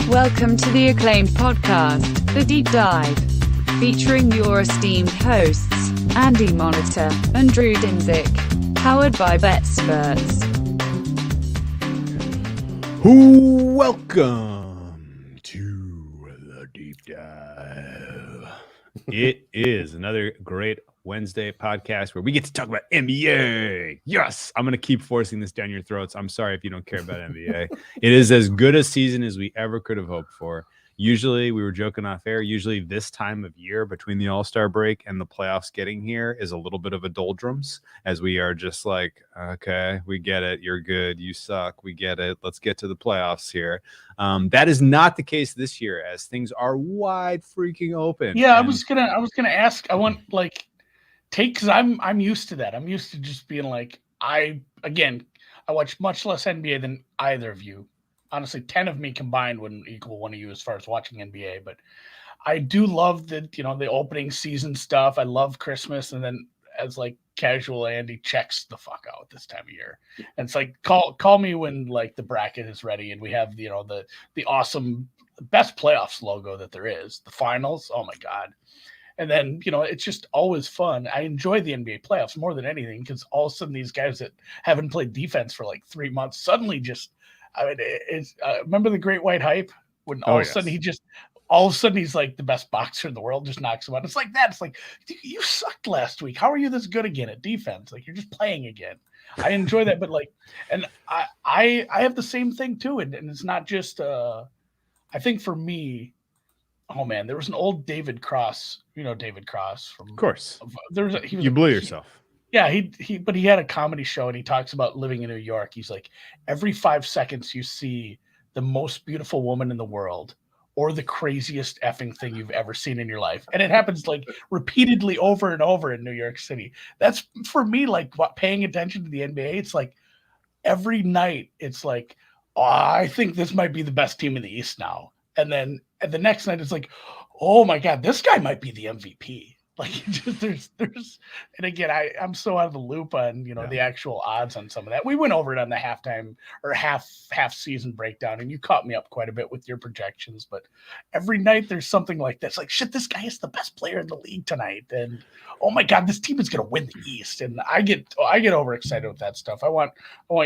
Welcome to the acclaimed podcast, The Deep Dive, featuring your esteemed hosts, Andy Monitor and Drew Dinzik, powered by BetSperts. Welcome to The Deep Dive. It is another great Wednesday podcast where we get to talk about NBA. Yes, I'm going to keep forcing this down your throats. I'm sorry if you don't care about NBA. It is as good a season as we ever could have hoped for. Usually, we were joking off air, usually this time of year between the All-Star break and the playoffs getting here is a little bit of a doldrums, as we are just like, okay, we get it. You're good. You suck. We get it. Let's get to the playoffs here. That is not the case this year, as things are wide freaking open. Yeah, I was gonna ask. I want because I'm used to that. I'm used to just being like, I watch much less NBA than either of you. Honestly, 10 of me combined wouldn't equal one of you as far as watching NBA, but I do love the opening season stuff. I love Christmas, and then as like casual Andy checks the fuck out this time of year. And it's like call me when like the bracket is ready and we have the awesome best playoffs logo that there is, the finals. Oh my God. And then, it's just always fun. I enjoy the NBA playoffs more than anything because all of a sudden these guys that haven't played defense for like 3 months suddenly just, remember the Great White Hype when all of a sudden he's like the best boxer in the world, just knocks him out. It's like that. It's like, you sucked last week. How are you this good again at defense? Like, you're just playing again. I enjoy that, but like, and I have the same thing too. And it's not just, I think for me, oh man, there was an old David Cross. You know David Cross from, of course. You blew yourself. Yeah, but he had a comedy show and he talks about living in New York. He's like, every 5 seconds you see the most beautiful woman in the world or the craziest effing thing you've ever seen in your life. And it happens like repeatedly over and over in New York City. That's for me, like paying attention to the NBA. It's like every night it's like, oh, I think this might be the best team in the East now. And then the next night it's like, oh my God, this guy might be the MVP. Like there's, and again, I'm so out of the loop on, the actual odds on some of that. We went over it on the halftime or half season breakdown, and you caught me up quite a bit with your projections. But every night there's something like this, like shit, this guy is the best player in the league tonight, and oh my God, this team is gonna win the East, and I get overexcited with that stuff. I want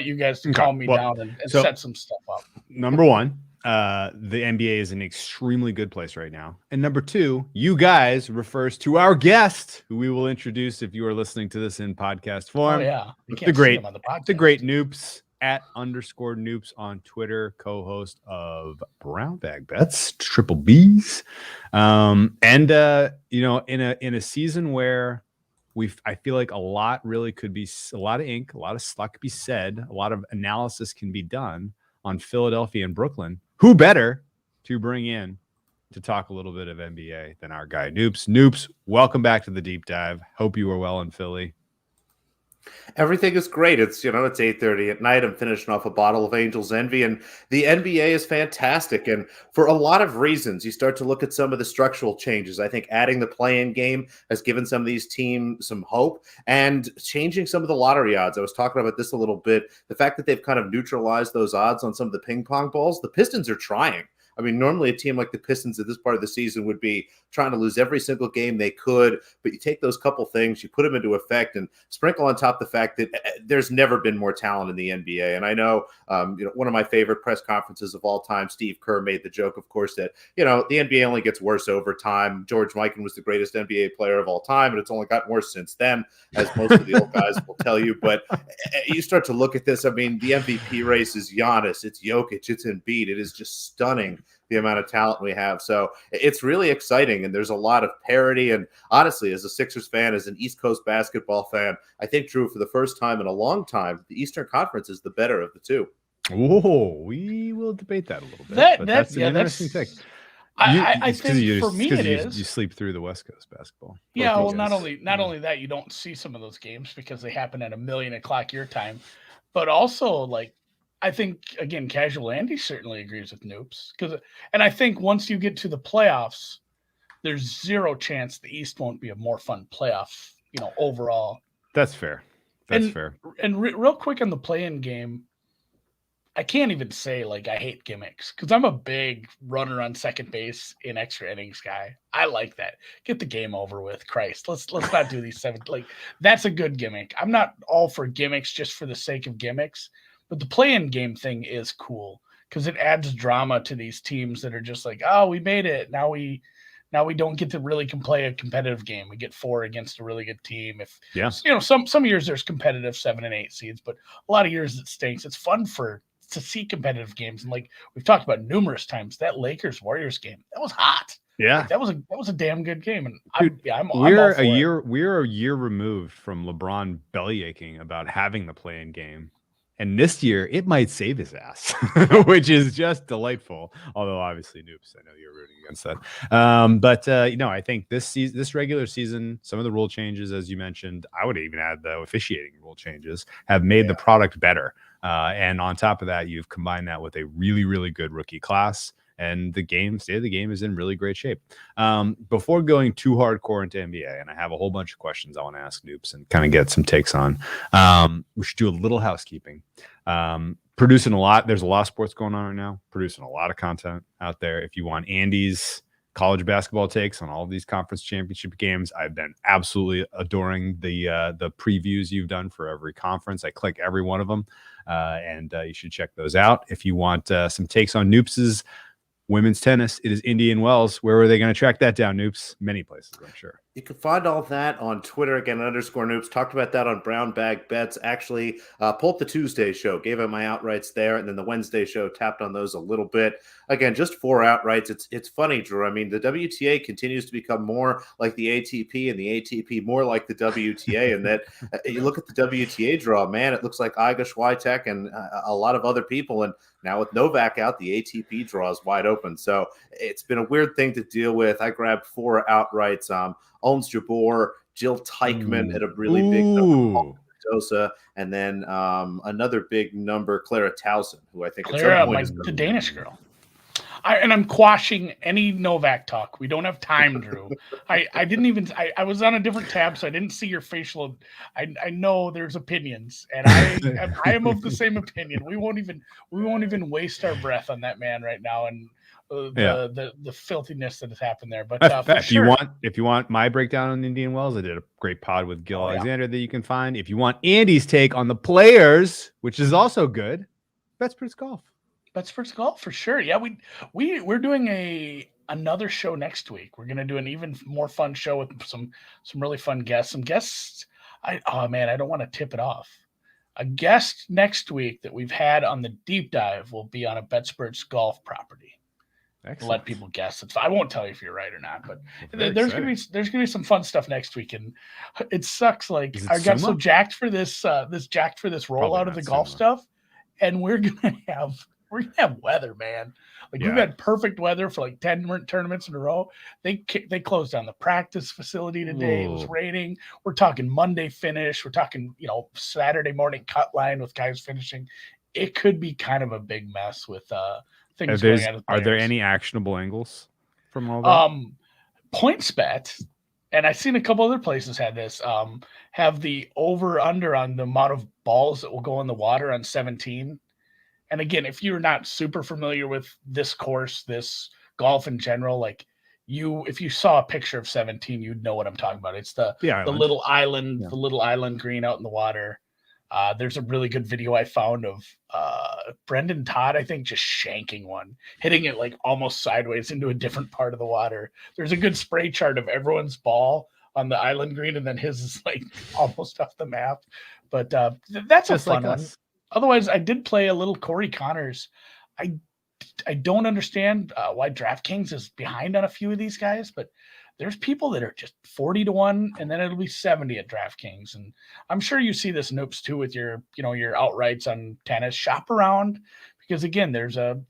you guys to calm me down and set some stuff up. Number one. The NBA is an extremely good place right now. And number two, you guys refers to our guest, who we will introduce if you are listening to this in podcast form. Oh, yeah. The great Noops @_Noops on Twitter, co-host of Brown Bag Bets, Triple B's. In a season where I feel like a lot of ink, a lot of stuff could be said, a lot of analysis can be done on Philadelphia and Brooklyn. Who better to bring in to talk a little bit of NBA than our guy, Noops? Noops, welcome back to the Deep Dive. Hope you were well in Philly. Everything is great. It's 8:30 at night. I'm finishing off a bottle of Angel's Envy, and the NBA is fantastic. And for a lot of reasons, you start to look at some of the structural changes. I think adding the play-in game has given some of these teams some hope, and changing some of the lottery odds. I was talking about this a little bit. The fact that they've kind of neutralized those odds on some of the ping pong balls. The Pistons are trying. I mean, normally a team like the Pistons at this part of the season would be trying to lose every single game they could, but you take those couple things, you put them into effect, and sprinkle on top the fact that there's never been more talent in the NBA. And I know, one of my favorite press conferences of all time, Steve Kerr made the joke, of course, that, the NBA only gets worse over time. George Mikan was the greatest NBA player of all time, and it's only gotten worse since then, as most of the old guys will tell you. But you start to look at this. I mean, the MVP race is Giannis, it's Jokic, it's Embiid. It is just stunning, the amount of talent we have. So it's really exciting, and there's a lot of parity. And honestly, as a Sixers fan, as an East Coast basketball fan, I think, Drew, for the first time in a long time, the Eastern Conference is the better of the two. Oh, we will debate that a little bit. That's an interesting take. I think for me it is. You sleep through the West Coast basketball. Yeah, well, not only that, you don't see some of those games because they happen at 1:00,000 your time, but also like, I think, again, casual Andy certainly agrees with Noops. And I think once you get to the playoffs, there's zero chance the East won't be a more fun playoff, overall. That's fair. That's fair. And real quick on the play-in game, I can't even say like I hate gimmicks because I'm a big runner on second base in extra innings guy. I like that. Get the game over with. Christ, let's not do these 7. Like that's a good gimmick. I'm not all for gimmicks just for the sake of gimmicks, but the play-in game thing is cool because it adds drama to these teams that are just like, oh, we made it. Now we don't get to really play a competitive game. We get 4 against a really good team. If some years there's competitive 7 and 8 seeds, but a lot of years it stinks. It's fun to see competitive games. And like we've talked about numerous times, that Lakers Warriors game, that was hot. Yeah. Like, that was a damn good game. And we're a year removed from LeBron bellyaching about having the play-in game. And this year it might save his ass, which is just delightful. Although obviously Noops, I know you're rooting against that. But I think this regular season, some of the rule changes, as you mentioned, I would even add the officiating rule changes, have made the product better. And on top of that, you've combined that with a really, really good rookie class, and the state of the game is in really great shape. Before going too hardcore into NBA, and I have a whole bunch of questions I want to ask Noops and kind of get some takes on, we should do a little housekeeping. Producing a lot. There's a lot of sports going on right now, producing a lot of content out there. If you want Andy's college basketball takes on all of these conference championship games, I've been absolutely adoring the previews you've done for every conference. I click every one of them, and you should check those out. If you want some takes on Noops's women's tennis, it is Indian Wells. Where are they going to track that down, Noops? Many places, I'm sure. You can find all that on Twitter, again, _Noops. Talked about that on Brown Bag Bets. Actually, pulled the Tuesday show, gave out my outrights there, and then the Wednesday show tapped on those a little bit. Again, just 4 outrights. It's funny, Drew. I mean, the WTA continues to become more like the ATP, and the ATP more like the WTA. And that you look at the WTA draw, man, it looks like Iga Swiatek and a lot of other people. And now with Novak out, the ATP draw is wide open. So it's been a weird thing to deal with. I grabbed 4 outrights. Ons Jabeur, Jill Teichmann at a really big number, Dosa, and then another big number, Clara Towson, who I think Clara, the Danish girl. I'm quashing any Novak talk. We don't have time, Drew. I didn't even. I was on a different tab, so I didn't see your facial. I know there's opinions, and I am of the same opinion. We won't even waste our breath on that man right now, and the filthiness that has happened there. But if you want my breakdown on Indian Wells, I did a great pod with Gil Alexander that you can find. If you want Andy's take on the players, which is also good, BetSports Golf. BetSports Golf for sure. Yeah, we're doing another show next week. We're gonna do an even more fun show with some really fun guests. Some guests. I don't want to tip it off. A guest next week that we've had on the deep dive will be on a BetSports Golf property. Excellent. Let people guess. I won't tell you if you're right or not, but there's gonna be some fun stuff next week, and it sucks. Like I got so jacked for this rollout of the golf stuff, and we're gonna have weather, man. Like we've had perfect weather for like 10 tournaments in a row. They closed down the practice facility today. It was raining. We're talking Monday finish. We're talking Saturday morning cut line with guys finishing. It could be kind of a big mess with things going on. Are there any actionable angles from all that? PointsBet, and I've seen a couple other places had this, have the over-under on the amount of balls that will go in the water on 17. And again, if you're not super familiar with this course, this golf in general, like if you saw a picture of 17, you'd know what I'm talking about. It's the little island, the little island green out in the water. There's a really good video I found of Brendan Todd, I think, just shanking one, hitting it like almost sideways into a different part of the water. There's a good spray chart of everyone's ball on the island green, and then his is like almost off the map. But that's just a fun one. Otherwise, I did play a little Corey Connors. I don't understand why DraftKings is behind on a few of these guys, but there's people that are just 40-1, and then it'll be 70 at DraftKings. And I'm sure you see this Noops too with your outrights on tennis. Shop around, because again, there's so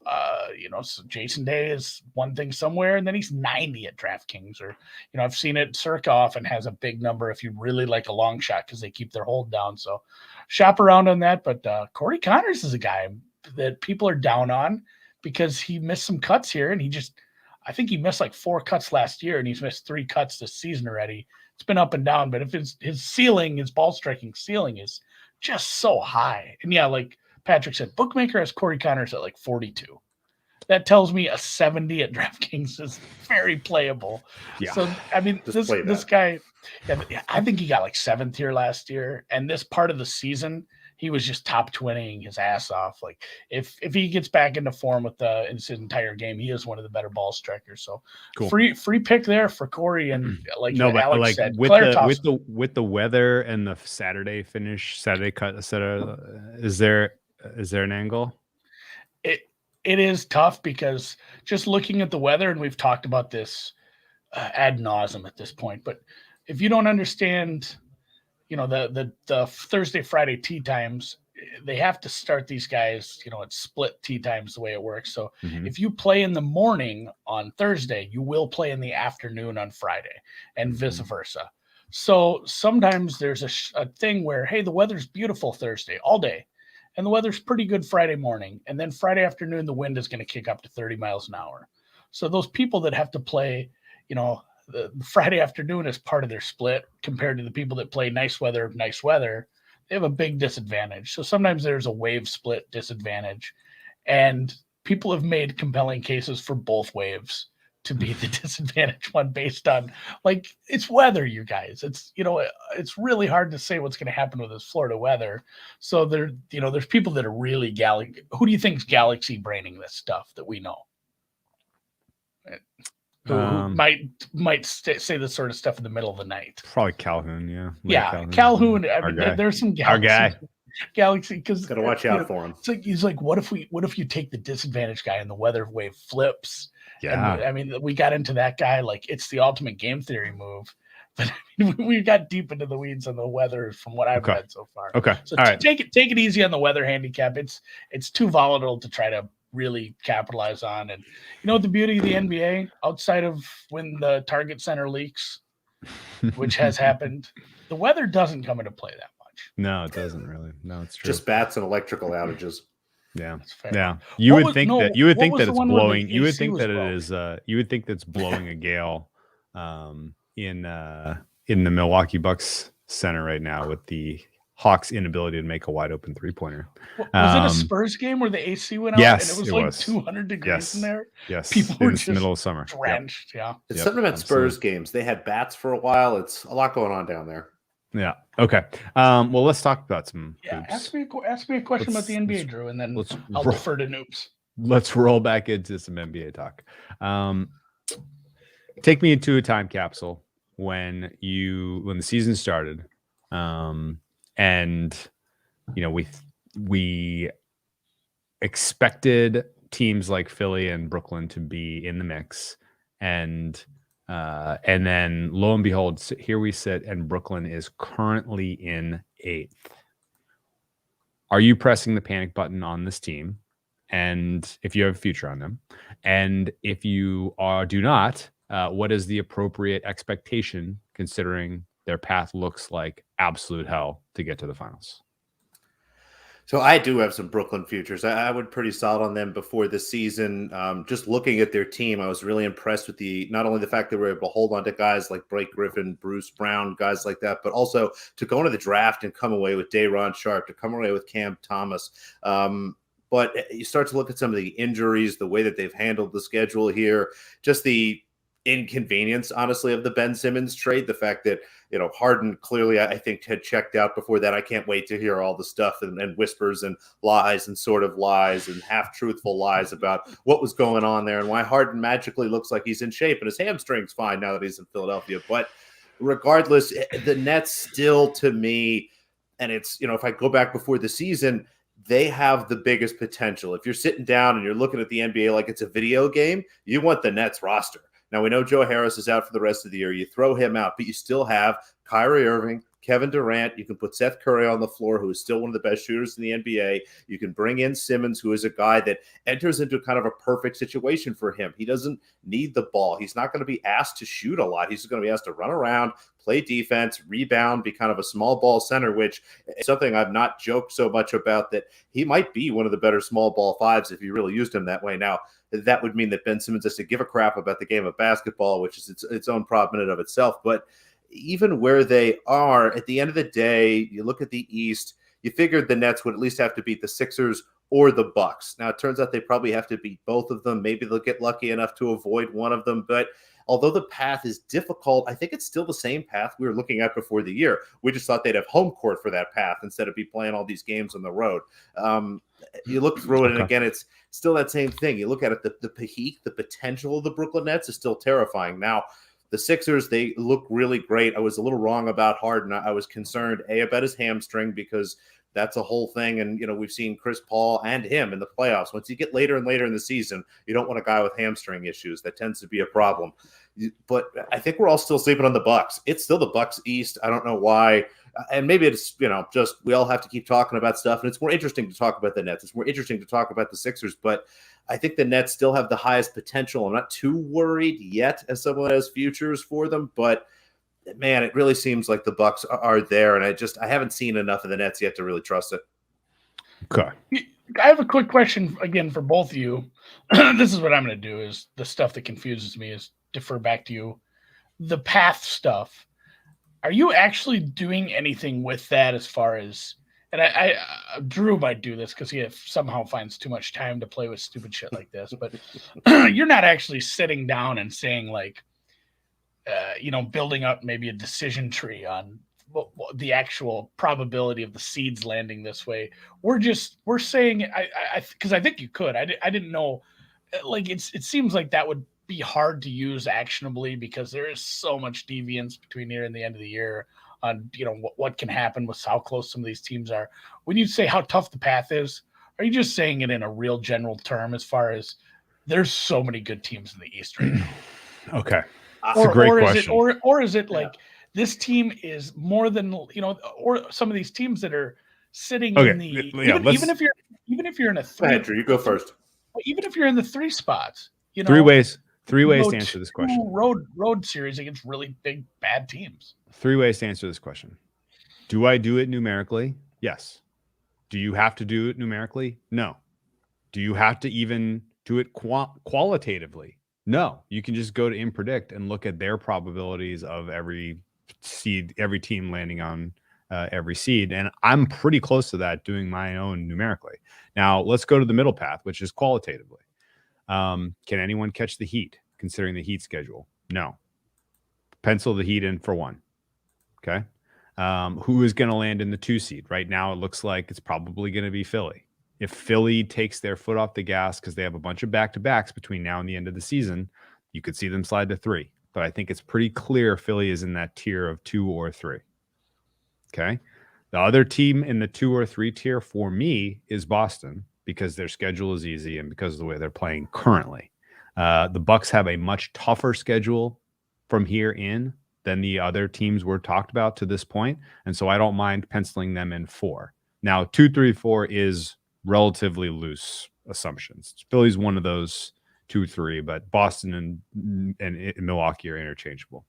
Jason Day is one thing somewhere, and then he's 90 at DraftKings, or I've seen it. Circa often has a big number if you really like a long shot because they keep their hold down. So shop around on that. But Corey Connors is a guy that people are down on because he missed some cuts here, and I think he missed like 4 cuts last year, and he's missed 3 cuts this season already. It's been up and down, but if his ball striking ceiling is just so high, and like Patrick said, bookmaker has Corey Connors at like 42. That tells me a 70 at DraftKings is very playable. Yeah. So, I mean, this guy, I think he got like 7th here last year. And this part of the season, he was just top twinning his ass off. Like if he gets back into form with his entire game, he is one of the better ball strikers. So cool. Free pick there for Corey. And like Alex said, with the weather and the Saturday cut, is there an angle? It is tough because just looking at the weather, and we've talked about this ad nauseum at this point, but if you don't understand, the Thursday, Friday tee times, they have to start these guys, at split tee times the way it works. So if you play in the morning on Thursday, you will play in the afternoon on Friday and vice versa. So sometimes there's a thing where, hey, the weather's beautiful Thursday all day. And the weather's pretty good Friday morning. And then Friday afternoon, the wind is going to kick up to 30 miles an hour. So those people that have to play, the Friday afternoon as part of their split compared to the people that play nice weather, they have a big disadvantage. So sometimes there's a wave split disadvantage. And people have made compelling cases for both waves to be the disadvantage one based on, like, it's weather, you guys. It's, it's really hard to say what's going to happen with this Florida weather. So there's people that are really who do you think's galaxy braining this stuff that we know? Who might say this sort of stuff in the middle of the night? Probably Calhoun, Calhoun. I mean, there's some galaxy because gotta watch out for him. It's like he's like, what if you take the disadvantage guy and the weather wave flips? Yeah, and, I mean, we got into that guy like it's the ultimate game theory move, but we got deep into the weeds on the weather from what I've read so far. Okay, so all right. Take it easy on the weather handicap. It's too volatile to try to really capitalize on. And the beauty of the NBA, outside of when the Target Center leaks, which has happened, the weather doesn't come into play that much. No, it doesn't really. No, it's true. Just bats and electrical outages. Yeah. Yeah. You would think that it's blowing. You would think that it is you would think that's blowing a gale in the Milwaukee Bucks center right now with the Hawks' inability to make a wide open 3-pointer. Was it a Spurs game where the AC went out? Yes, and it was 200 degrees in there? Yes. People were just middle of summer. Drenched. Yep. Yeah. It's something about Spurs games. They had bats for a while. It's a lot going on down there. Yeah. Okay. Well, let's talk about some. Yeah. Ask me a question about the NBA, Drew, and then I'll defer to Noops. Let's roll back into some NBA talk. Take me into a time capsule when the season started, and we expected teams like Philly and Brooklyn to be in the mix, and then lo and behold, here we sit, and Brooklyn is currently in 8th. Are you pressing the panic button on this team? And if you have a future on them, and if you do not, what is the appropriate expectation considering their path looks like absolute hell to get to the finals? So I do have some Brooklyn futures. I would pretty solid on them before the season. Just looking at their team, I was really impressed with not only the fact that we were able to hold on to guys like Blake Griffin, Bruce Brown, guys like that, but also to go into the draft and come away with Day'Ron Sharpe, to come away with Cam Thomas. But you start to look at some of the injuries, the way that they've handled the schedule here, just the inconvenience, honestly, of the Ben Simmons trade. The fact that, Harden clearly, I think, had checked out before that. I can't wait to hear all the stuff and whispers and lies and sort of lies and half-truthful lies about what was going on there and why Harden magically looks like he's in shape and his hamstring's fine now that he's in Philadelphia. But regardless, the Nets still, to me, and it's, if I go back before the season, they have the biggest potential. If you're sitting down and you're looking at the NBA like it's a video game, you want the Nets roster. Now, we know Joe Harris is out for the rest of the year. You throw him out, but you still have Kyrie Irving, Kevin Durant. You can put Seth Curry on the floor, who is still one of the best shooters in the NBA. You can bring in Simmons, who is a guy that enters into kind of a perfect situation for him. He doesn't need the ball. He's not going to be asked to shoot a lot. He's just going to be asked to run around, play defense, rebound, be kind of a small ball center, which is something I've not joked so much about, that he might be one of the better small ball fives if you really used him that way. Now, that would mean that Ben Simmons has to give a crap about the game of basketball, which is its own problem in and of itself. But even where they are, at the end of the day, you look at the East, you figured the Nets would at least have to beat the Sixers or the Bucks. Now, it turns out they probably have to beat both of them. Maybe they'll get lucky enough to avoid one of them. But although the path is difficult, I think it's still the same path we were looking at before the year. We just thought they'd have home court for that path instead of be playing all these games on the road. You look through it, and again, it's still that same thing. You look at it, the peak, the potential of the Brooklyn Nets is still terrifying. Now, the Sixers, they look really great. I was a little wrong about Harden. I was concerned, about his hamstring, because that's a whole thing. And, we've seen Chris Paul and him in the playoffs. Once you get later and later in the season, you don't want a guy with hamstring issues. That tends to be a problem. But I think we're all still sleeping on the Bucks. It's still the Bucks East. I don't know why. And maybe it's, just we all have to keep talking about stuff. And it's more interesting to talk about the Nets. It's more interesting to talk about the Sixers. But I think the Nets still have the highest potential. I'm not too worried yet as someone has futures for them. But, man, it really seems like the Bucks are there. And I haven't seen enough of the Nets yet to really trust it. Okay. I have a quick question, again, for both of you. This is what I'm going to do, is the stuff that confuses me is defer back to you. The path stuff. Are you actually doing anything with that as far as, and I Drew might do this because he somehow finds too much time to play with stupid shit like this, but you're not actually sitting down and saying like, building up maybe a decision tree on the actual probability of the seeds landing this way. We're saying, because I think you could, I didn't know, like it seems like that would be hard to use actionably because there is so much deviance between here and the end of the year on what can happen with how close some of these teams are. When you say how tough the path is, are you just saying it in a real general term as far as there's so many good teams in the East right now? Okay, that's a great question. Is it like this team is more than or some of these teams that are sitting in the even if you're in a three. Go ahead, Drew, you go first. Even if you're in the three spots, Three ways to answer this question. Road series against really big bad teams. 3 ways to answer this question. Do I do it numerically? Yes. Do you have to do it numerically? No. Do you have to even do it qualitatively? No. You can just go to impredict and look at their probabilities of every seed, every team landing on every seed. And I'm pretty close to that doing my own numerically. Now let's go to the middle path, which is qualitatively. Can anyone catch the Heat considering the Heat schedule? No. Pencil the Heat in for one. Okay. Who is going to land in the 2 seed? Right now, it looks like it's probably going to be Philly. If Philly takes their foot off the gas because they have a bunch of back-to-backs between now and the end of the season, you could see them slide to 3. But I think it's pretty clear Philly is in that tier of 2 or 3. Okay. The other team in the 2 or 3 tier for me is Boston, because their schedule is easy and because of the way they're playing currently. The Bucks have a much tougher schedule from here in than the other teams were talked about to this point. And so I don't mind penciling them in 4. Now, 2, 3, 4 is relatively loose assumptions. Philly's one of those 2, 3, but Boston and Milwaukee are interchangeable.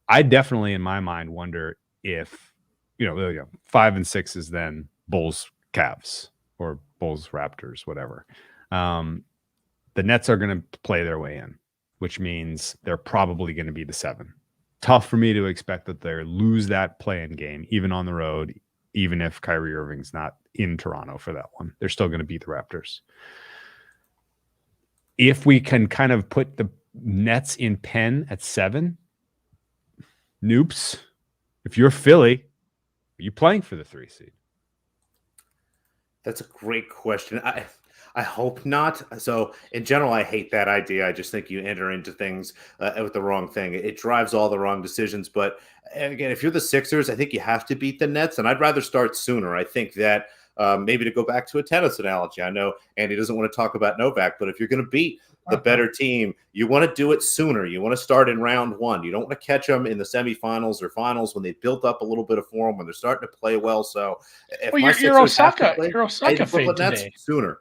I definitely, in my mind, wonder if, 5 and 6 is then Bulls, Cavs, or Bulls, Raptors, whatever. The Nets are going to play their way in, which means they're probably going to be the 7. Tough for me to expect that they lose that play-in game, even on the road, even if Kyrie Irving's not in Toronto for that one. They're still going to beat the Raptors. If we can kind of put the Nets in pen at 7, Noops, if you're Philly, are you playing for the 3 seed? That's a great question. I hope not. So in general, I hate that idea. I just think you enter into things with the wrong thing. It drives all the wrong decisions. But again, if you're the Sixers, I think you have to beat the Nets, and I'd rather start sooner. I think that maybe to go back to a tennis analogy, I know Andy doesn't want to talk about Novak, but if you're going to beat the better team, you want to do it sooner. You want to start in round 1. You don't want to catch them in the semifinals or finals when they built up a little bit of form, when they're starting to play well. So if you're Osaka fade today. Sooner.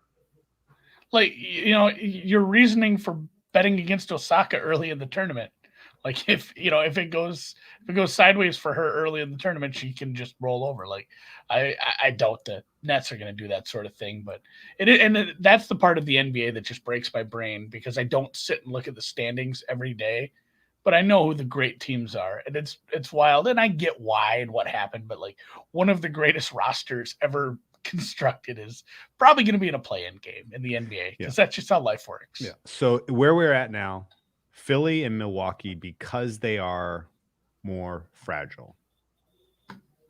Like, your reasoning for betting against Osaka early in the tournament. Like if it goes sideways for her early in the tournament, she can just roll over. Like I doubt the Nets are going to do that sort of thing, but that's the part of the NBA that just breaks my brain, because I don't sit and look at the standings every day but I know who the great teams are, and it's wild, and I get why and what happened, but like one of the greatest rosters ever constructed is probably going to be in a play-in game in the NBA because that's just how life works. Yeah. So where we're at now, Philly and Milwaukee, because they are more fragile,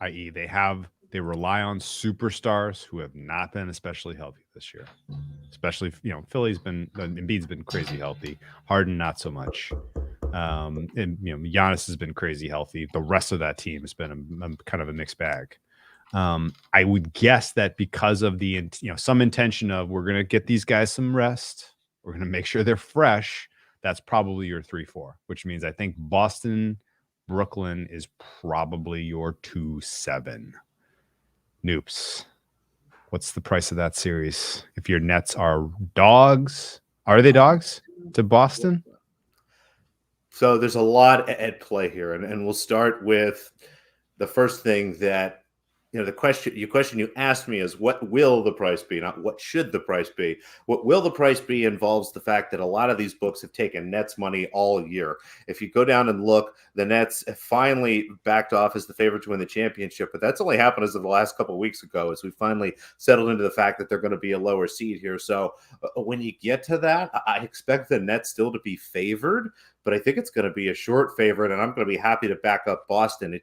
i.e., they rely on superstars who have not been especially healthy this year. Especially, Embiid's been crazy healthy. Harden not so much. And Giannis has been crazy healthy. The rest of that team has been a kind of a mixed bag. I would guess that because of the some intention of we're going to get these guys some rest, we're going to make sure they're fresh. That's probably your 3-4, which means I think Boston, Brooklyn is probably your 2-7. Noops. What's the price of that series? If your Nets are dogs, are they dogs to Boston? So there's a lot at play here, and we'll start with the first thing that the question you asked me is what will the price be, not what should the price be. What will the price be involves the fact that a lot of these books have taken Nets money all year. If you go down and look, the Nets have finally backed off as the favorite to win the championship, but that's only happened as of the last couple of weeks ago, as we finally settled into the fact that they're going to be a lower seed here. So when you get to that, I expect the Nets still to be favored, but I think it's going to be a short favorite, and I'm going to be happy to back up Boston.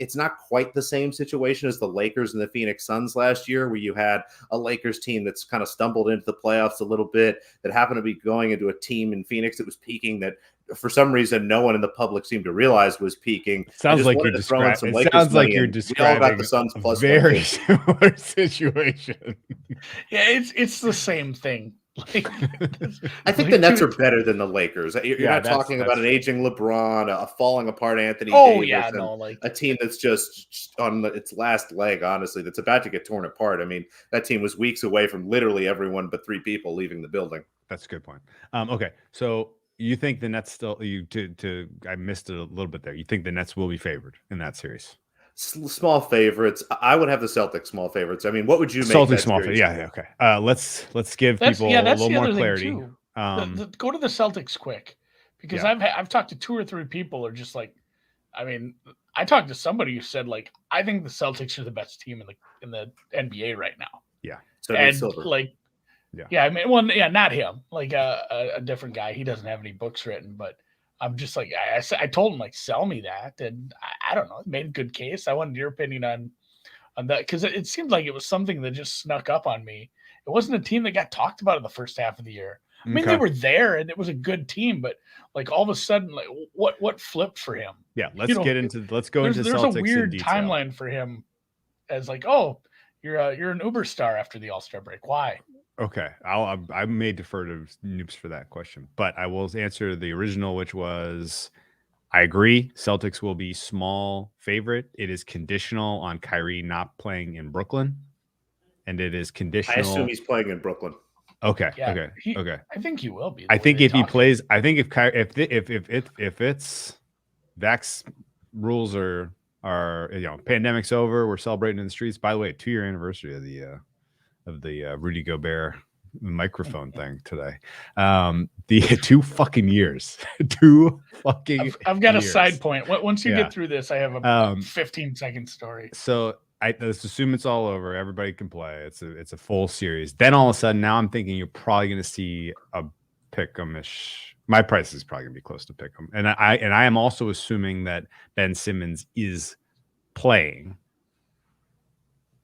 It's not quite the same situation as the Lakers and the Phoenix Suns last year, where you had a Lakers team that's kind of stumbled into the playoffs a little bit, that happened to be going into a team in Phoenix that was peaking, that for some reason no one in the public seemed to realize was peaking. Sounds like you're describing. It sounds like you're describing the Suns plus very similar situation. Yeah, it's the same thing. I think the Nets are better than the Lakers. You're not talking about an aging LeBron, a falling apart Anthony Davis, a team that's just on its last leg, honestly, that's about to get torn apart. I mean, that team was weeks away from literally everyone but 3 people leaving the building. That's a good point. Okay, so you think the Nets still I missed it a little bit there. You think the Nets will be favored in that series? Small favorites. I would have the Celtics small favorites. I mean, what would you make? Celtics small favorites. Yeah. Okay. Let's give people a little more clarity. Go to the Celtics quick, because I've talked to 2 or 3 people who are just like, I mean, I talked to somebody who said like, I think the Celtics are the best team in the NBA right now. Yeah. So and like, I mean, not him. Like a different guy. He doesn't have any books written, but I'm just like, I told him, like, sell me that. And I don't know, it made a good case. I wanted your opinion on that, because it seemed like it was something that just snuck up on me. It wasn't a team that got talked about in the first half of the year. I mean, they were there and it was a good team, but like all of a sudden, like what flipped for him? Yeah, let's go into Celtics. There's a weird timeline for him as like, oh, you're an Uber star after the All-Star break. Why? Okay, I may defer to Noops for that question, but I will answer the original, which was, I agree. Celtics will be small favorite. It is conditional on Kyrie not playing in Brooklyn, and it is conditional. I assume he's playing in Brooklyn. Okay. Yeah, Okay. I think he will be. I think if he plays, I think if it's Vax rules are pandemic's over, we're celebrating in the streets. By the way, 2-year anniversary of the Rudy Gobert microphone thing today. The 2 fucking years. 2 fucking I've got years. A side point. Once you get through this, I have a 15-second story. So let's assume it's all over. Everybody can play. It's a full series. Then all of a sudden, now I'm thinking you're probably going to see a pick-em-ish. My price is probably going to be close to pick-em. And I am also assuming that Ben Simmons is playing,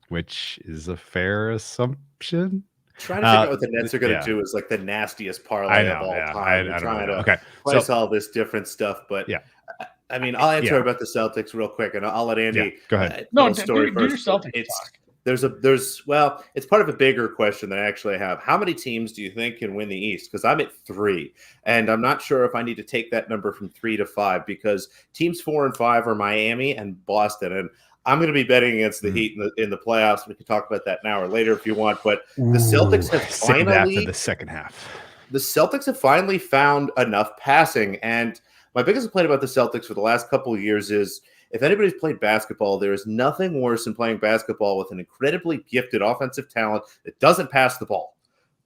which is a fair assumption. Trying to figure out what the Nets are going to do is like the nastiest parlay of all time. I trying don't know. to price all this different stuff, but I mean, I'll answer about the Celtics real quick, and I'll let Andy. Go ahead. No, do your Celtics talk. It's part of a bigger question that I actually have. How many teams do you think can win the East? Because I'm at 3, and I'm not sure if I need to take that number from 3 to 5, because teams 4 and 5 are Miami and Boston, and I'm going to be betting against the Heat in the playoffs. We can talk about that now or later if you want. But the Celtics have finally after the second half. The Celtics have finally found enough passing, and my biggest complaint about the Celtics for the last couple of years is, if anybody's played basketball, there is nothing worse than playing basketball with an incredibly gifted offensive talent that doesn't pass the ball,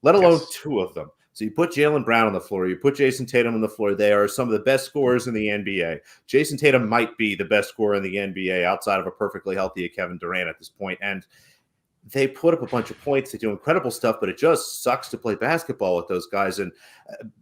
let alone 2 of them. So you put Jaylen Brown on the floor, you put Jason Tatum on the floor. They are some of the best scorers in the NBA. Jason Tatum might be the best scorer in the NBA outside of a perfectly healthy Kevin Durant at this point. And they put up a bunch of points. They do incredible stuff, but it just sucks to play basketball with those guys. And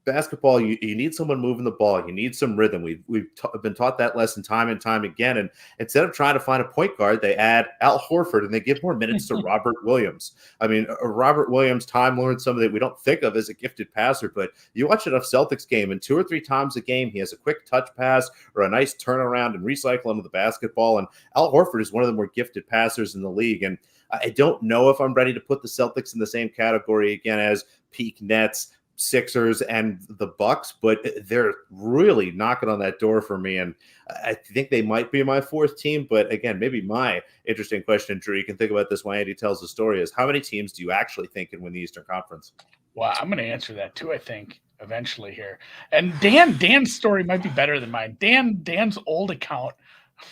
basketball, you need someone moving the ball. You need some rhythm. We've been taught that lesson time and time again. And instead of trying to find a point guard, they add Al Horford and they give more minutes to Robert Williams. I mean, Robert Williams, Time Lord, somebody that we don't think of as a gifted passer, but you watch enough Celtics game, and 2 or 3 times a game, he has a quick touch pass or a nice turnaround and recycle into the basketball. And Al Horford is one of the more gifted passers in the league. And I don't know if I'm ready to put the Celtics in the same category again as peak Nets, Sixers, and the Bucks, but they're really knocking on that door for me. And I think they might be my 4th team. But again, maybe my interesting question, Drew, you can think about this while Andy tells the story, is how many teams do you actually think can win the Eastern Conference? Well, I'm going to answer that too, I think, eventually here. And Dan's story might be better than mine. Dan's old account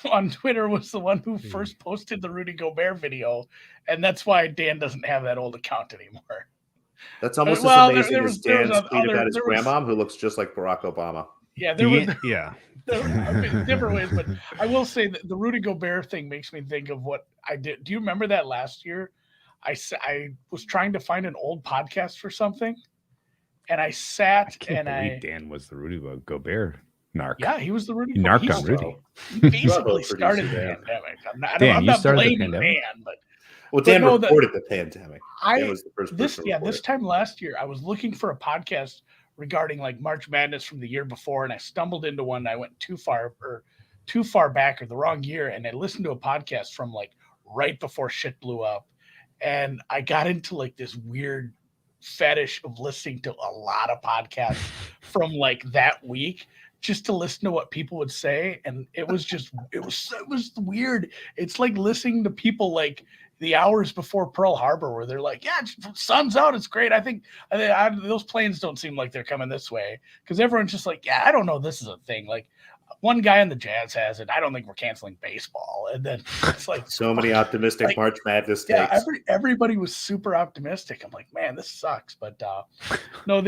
on Twitter was the one who first posted the Rudy Gobert video, and that's why Dan doesn't have that old account anymore. That's almost as amazing as Dan's tweet about his grandmom, who looks just like Barack Obama. Yeah, there were different ways, but I will say that the Rudy Gobert thing makes me think of what I did. Do you remember that last year? I was trying to find an old podcast for something, and I sat Dan was the Rudy Gobert narc. Yeah, he was the Rudy narc on Rudy. He basically started the pandemic. I'm not blaming Dan, but Dan reported the pandemic. Was the first this time last year, I was looking for a podcast regarding like March Madness from the year before, and I stumbled into one. And I went too far back or the wrong year, and I listened to a podcast from like right before shit blew up, and I got into like this weird fetish of listening to a lot of podcasts from like that week, just to listen to what people would say. And it was weird. It's like listening to people like the hours before Pearl Harbor, where they're like, yeah, sun's out. It's great. I think those planes don't seem like they're coming this way. Cause everyone's just like, yeah, I don't know. This is a thing. Like one guy in the Jazz has it. I don't think we're canceling baseball. And then it's like so many optimistic like, March Madness takes. Yeah, everybody was super optimistic. I'm like, man, this sucks. But no,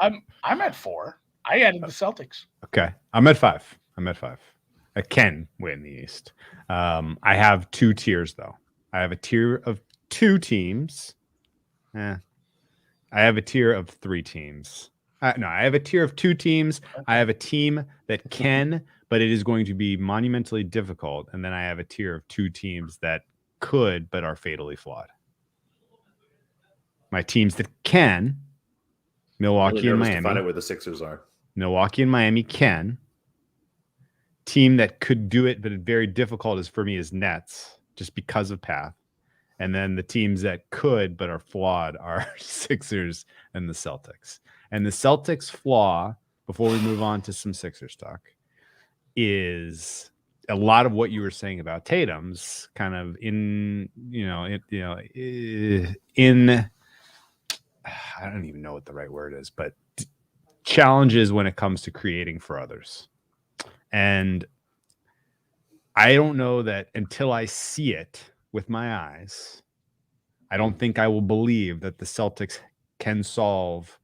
I'm at 4. I added the Celtics. Okay. I'm at 5. I can win the East. I have 2 tiers, though. I have a tier of 2 teams. I have a tier of 3 teams. No, I have a tier of 2 teams. I have a team that can, but it is going to be monumentally difficult. And then I have a tier of 2 teams that could, but are fatally flawed. My teams that can, Milwaukee and Miami. To find out where the Sixers are. Milwaukee and Miami can. Team that could do it, but very difficult is for me is Nets, just because of path. And then the teams that could but are flawed are Sixers and the Celtics. And the Celtics flaw, before we move on to some Sixers talk, is a lot of what you were saying about Tatum's kind of in I don't even know what the right word is, but challenges when it comes to creating for others. And I don't know that until I see it with my eyes, I don't think I will believe that the Celtics can solve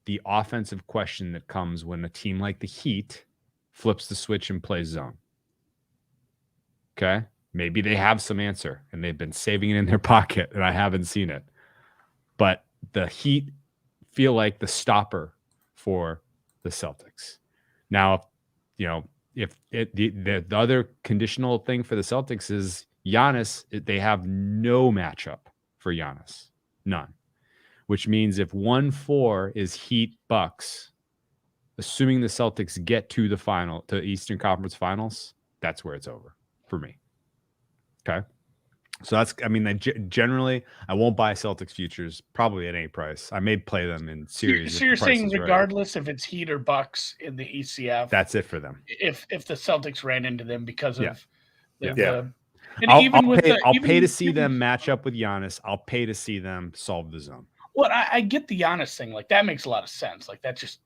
the offensive question that comes when a team like the Heat flips the switch and plays zone. Okay? Maybe they have some answer and they've been saving it in their pocket and I haven't seen it. But the Heat feel like the stopper for the Celtics. Now, if the other conditional thing for the Celtics is Giannis, they have no matchup for Giannis. None. Which means if 1-4 is Heat Bucks, assuming the Celtics get to the Eastern Conference Finals, that's where it's over for me. Okay. So generally, I won't buy Celtics futures probably at any price. I may play them in series. So you're saying regardless if it's Heat or Bucks in the ECF, that's it for them. If the Celtics ran into them because of I'll pay to see them match up with Giannis. I'll pay to see them solve the zone. Well, I get the Giannis thing. Like that makes a lot of sense. Like that's just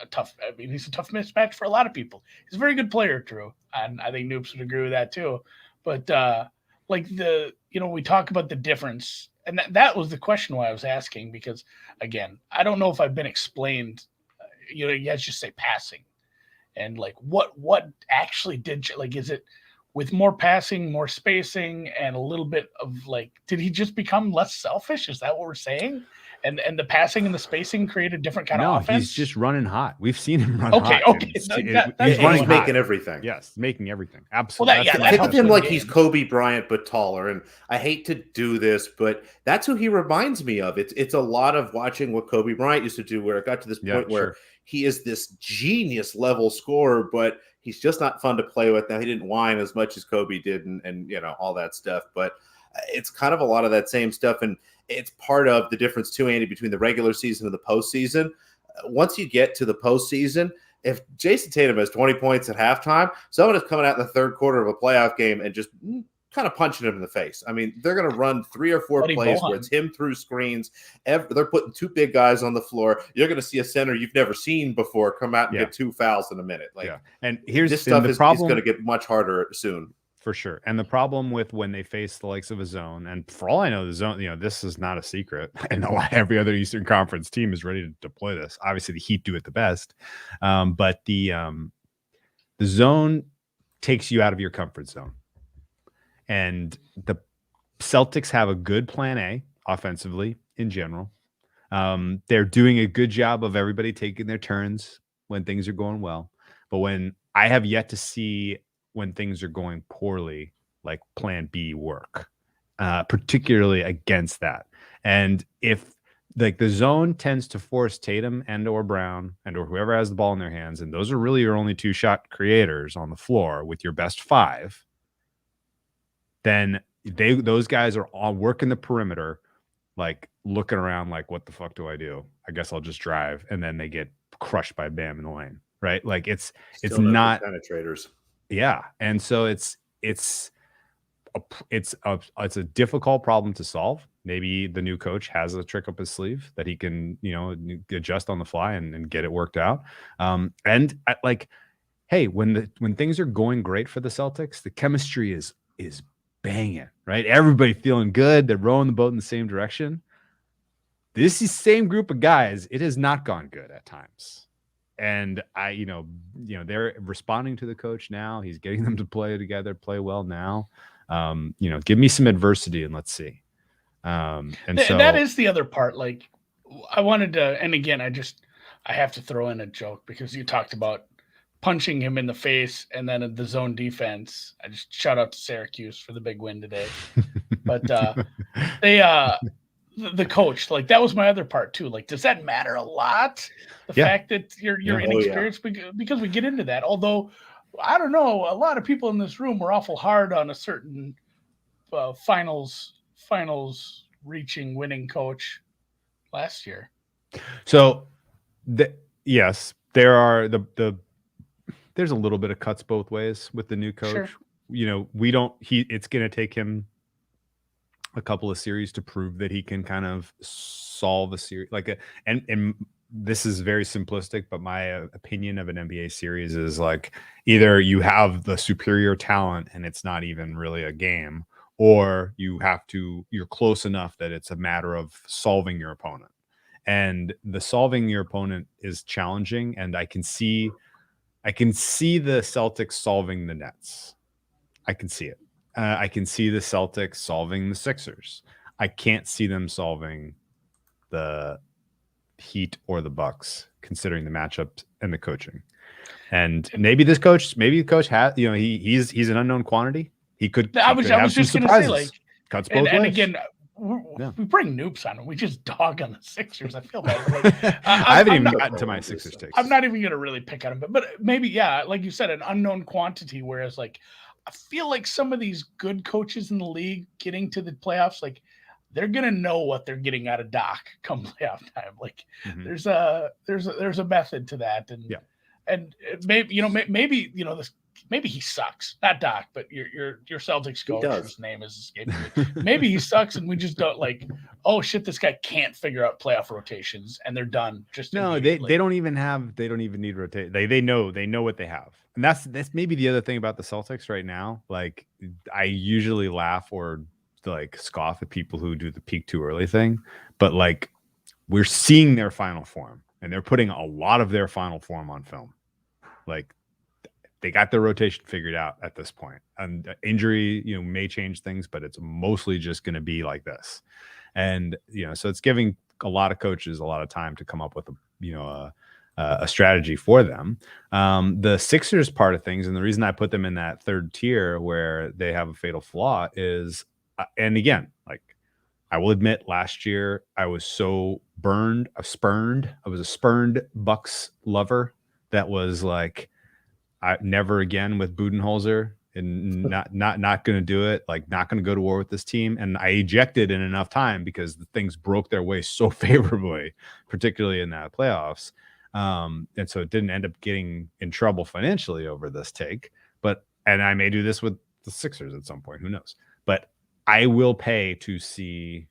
a tough. I mean, he's a tough mismatch for a lot of people. He's a very good player, Drew, and I think Noops would agree with that too. But we talk about the difference and that was the question why I was asking, because again, I don't know if I've been explained. You guys just say passing, and like what actually did, like, is it with more passing, more spacing, and a little bit of like, did he just become less selfish? Is that what we're saying? And the passing and the spacing create a different kind of offense? He's just running hot. We've seen him run hot. Okay. He's making everything. Yes, making everything. Absolutely. Well, Think of him like he's Kobe Bryant, but taller. And I hate to do this, but that's who he reminds me of. It's a lot of watching what Kobe Bryant used to do, where it got to this point where he is this genius level scorer, but he's just not fun to play with. Now, he didn't whine as much as Kobe did and all that stuff, but it's kind of a lot of that same stuff. And it's part of the difference too, Andy, between the regular season and the postseason. Once you get to the postseason, if Jason Tatum has 20 points at halftime, someone is coming out in the third quarter of a playoff game and just kind of punching him in the face. I mean, they're going to run 3 or 4 plays where it's him through screens. They're putting 2 big guys on the floor. You're going to see a center you've never seen before come out and get 2 fouls in a minute. And here's this stuff is going to get much harder soon. For sure. And the problem with when they face the likes of a zone, and for all I know, the zone, this is not a secret. And every other Eastern Conference team is ready to deploy this. Obviously, the Heat do it the best. But the zone takes you out of your comfort zone. And the Celtics have a good plan A offensively in general. They're doing a good job of everybody taking their turns when things are going well. But when I have yet to see when things are going poorly, like plan B work, particularly against that. And if like the zone tends to force Tatum and or Brown and or whoever has the ball in their hands, and those are really your only 2 shot creators on the floor with your best 5, then those guys are all working the perimeter, like looking around like, what the fuck do I do? I guess I'll just drive. And then they get crushed by Bam in the lane, right? Like it's not penetrators. Yeah. And so it's a difficult problem to solve. Maybe the new coach has a trick up his sleeve that he can, adjust on the fly and get it worked out. Hey, when things are going great for the Celtics, the chemistry is banging, right? Everybody feeling good. They're rowing the boat in the same direction. This is the same group of guys. It has not gone good at times. And they're responding to the coach now. He's getting them to play together, play well now. Give me some adversity and let's see. So that is the other part. Like I wanted to, and again, I have to throw in a joke because you talked about punching him in the face and then in the zone defense. I just shout out to Syracuse for the big win today. But the coach, like that was my other part too. Like, does that matter a lot? The fact that you're inexperienced, because we get into that. Although I don't know, a lot of people in this room were awful hard on a certain finals reaching winning coach last year. So yes, there are there's a little bit of cuts both ways with the new coach. Sure. It's going to take him a couple of series to prove that he can kind of solve a series and this is very simplistic, but my opinion of an NBA series is like either you have the superior talent and it's not even really a game, or you're close enough that it's a matter of solving your opponent. And the solving your opponent is challenging. And I can see the Celtics solving the Nets. I can see it. I can see the Celtics solving the Sixers. I can't see them solving the Heat or the Bucks, considering the matchups and the coaching. And maybe the coach has, he's an unknown quantity. He could. I was just going to say, like, cuts both ways. And again, we bring Noops on, and we just dog on the Sixers. I feel bad. Like, I haven't even gotten to my Sixers takes. I'm not even going to really pick on him, but maybe, like you said, an unknown quantity. Whereas, like, I feel like some of these good coaches in the league getting to the playoffs, like, they're gonna know what they're getting out of Doc come playoff time. Like, there's a method to that, and maybe maybe he sucks, not Doc, but your Celtics coach whose name is escaping me. Maybe he sucks, and we just don't like. Oh shit, this guy can't figure out playoff rotations, and they're done. They don't even need rotate. They know what they have, and that's maybe the other thing about the Celtics right now. Like, I usually laugh or to like scoff at people who do the peak too early thing, but like we're seeing their final form, and they're putting a lot of their final form on film. Like they got their rotation figured out at this point, and injury, may change things, but it's mostly just going to be like this. And, so it's giving a lot of coaches a lot of time to come up with a strategy for them. The Sixers part of things, and the reason I put them in that third tier where they have a fatal flaw is, and again, like I will admit, last year I was so burned, I was a spurned Bucks lover that was like, I never again with Budenholzer, and not going to do it. Like not going to go to war with this team. And I ejected in enough time because the things broke their way so favorably, particularly in that playoffs. And so it didn't end up getting in trouble financially over this take. And I may do this with the Sixers at some point. Who knows? But I will pay to see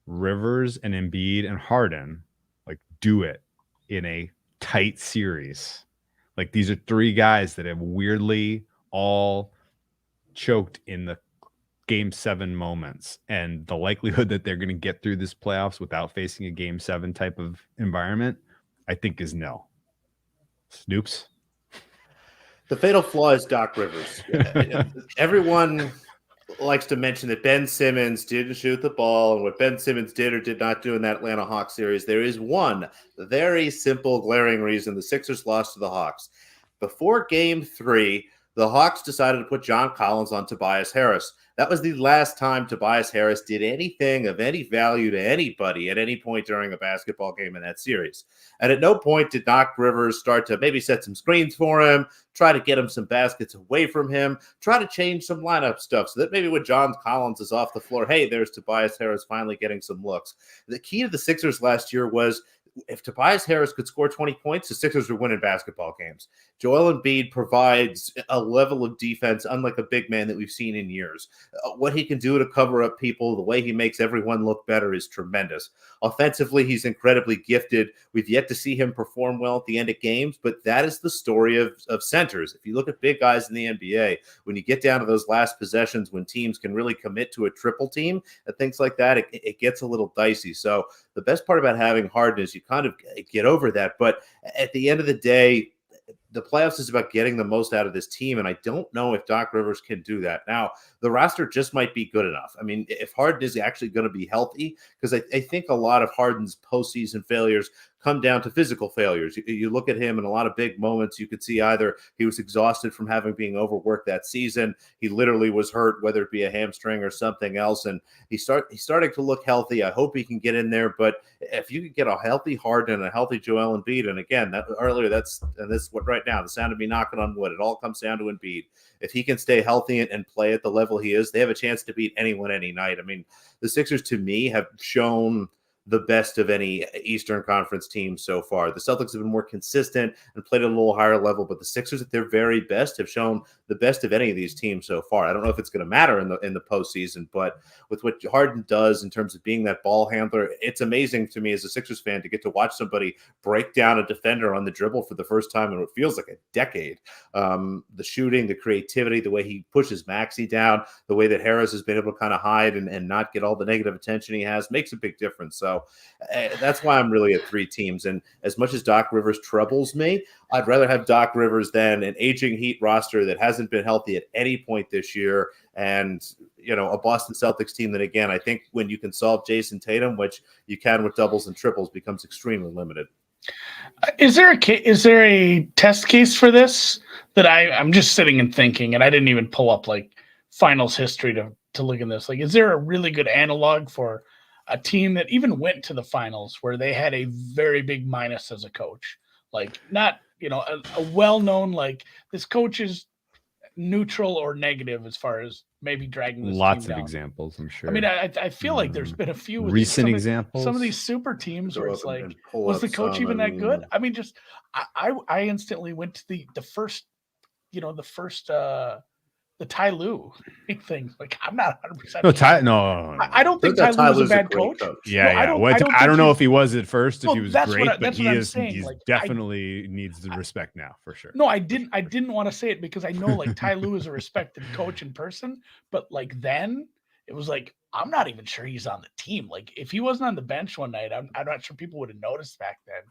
Rivers and Embiid and Harden like do it in a tight series. Like these are three guys that have weirdly all choked in the game 7 moments, and the likelihood that they're going to get through this playoffs without facing a game 7 type of environment, I think is nil. Noops. The fatal flaw is Doc Rivers. Everyone likes to mention that Ben Simmons didn't shoot the ball and what Ben Simmons did or did not do in that Atlanta Hawks series. There is one very simple, glaring reason the Sixers lost to the Hawks. Before game 3, the Hawks decided to put John Collins on Tobias Harris. That was the last time Tobias Harris did anything of any value to anybody at any point during a basketball game in that series. And at no point did Doc Rivers start to maybe set some screens for him, try to get him some baskets away from him, try to change some lineup stuff so that maybe when John Collins is off the floor, hey, there's Tobias Harris finally getting some looks. The key to the Sixers last year was if Tobias Harris could score 20 points, the Sixers would win in basketball games. Joel Embiid provides a level of defense unlike a big man that we've seen in years. What he can do to cover up people, the way he makes everyone look better is tremendous. Offensively, he's incredibly gifted. We've yet to see him perform well at the end of games, but that is the story of centers. If you look at big guys in the NBA, when you get down to those last possessions, when teams can really commit to a triple team and things like that, it gets a little dicey. So the best part about having Harden is you kind of get over that. But at the end of the day, the playoffs is about getting the most out of this team, and I don't know if Doc Rivers can do that. Now, the roster just might be good enough. I mean, if Harden is actually going to be healthy, because I think a lot of Harden's postseason failures come down to physical failures. You look at him in a lot of big moments, you could see either he was exhausted from having being overworked that season, he literally was hurt, whether it be a hamstring or something else, and he's starting to look healthy. I hope he can get in there, but if you could get a healthy Harden and a healthy Joel Embiid, and again, this is what right now, the sound of me knocking on wood, it all comes down to Embiid. If he can stay healthy and play at the level he is, they have a chance to beat anyone any night. I mean, the Sixers to me have shown the best of any Eastern Conference team so far. The Celtics have been more consistent and played at a little higher level, but the Sixers at their very best have shown the best of any of these teams so far. I don't know if it's going to matter in the postseason, but with what Harden does in terms of being that ball handler, it's amazing to me as a Sixers fan to get to watch somebody break down a defender on the dribble for the first time in what feels like a decade. The shooting, the creativity, the way he pushes Maxey down, the way that Harris has been able to kind of hide and not get all the negative attention he has makes a big difference. So that's why I'm really at 3 teams. And as much as Doc Rivers troubles me, I'd rather have Doc Rivers than an aging Heat roster that hasn't been healthy at any point this year. And, a Boston Celtics team that, again, I think when you can solve Jason Tatum, which you can with doubles and triples, becomes extremely limited. Is there a test case for this that I'm just sitting and thinking, and I didn't even pull up like finals history to look at this? Like, is there a really good analog for a team that even went to the finals where they had a very big minus as a coach? Like, not, a well-known, like, this coach is neutral or negative as far as maybe dragging this Lots team of down. examples, I'm sure. I mean, I feel like there's been a few with recent examples. Some of these super teams where it's like, was the coach even that good? I mean, just I instantly went to the first, the Ty Lue thing. Like, I'm not 100%. No. I don't think Ty Lue was a bad coach. Yeah, no, yeah. I don't know if he was at first, if he was great, but he is. Saying. He's definitely needs the respect now for sure. No, I didn't want to say it because I know like Ty Lue is a respected coach in person, but like then it was like, I'm not even sure he's on the team. Like, if he wasn't on the bench one night, I'm not sure people would have noticed back then.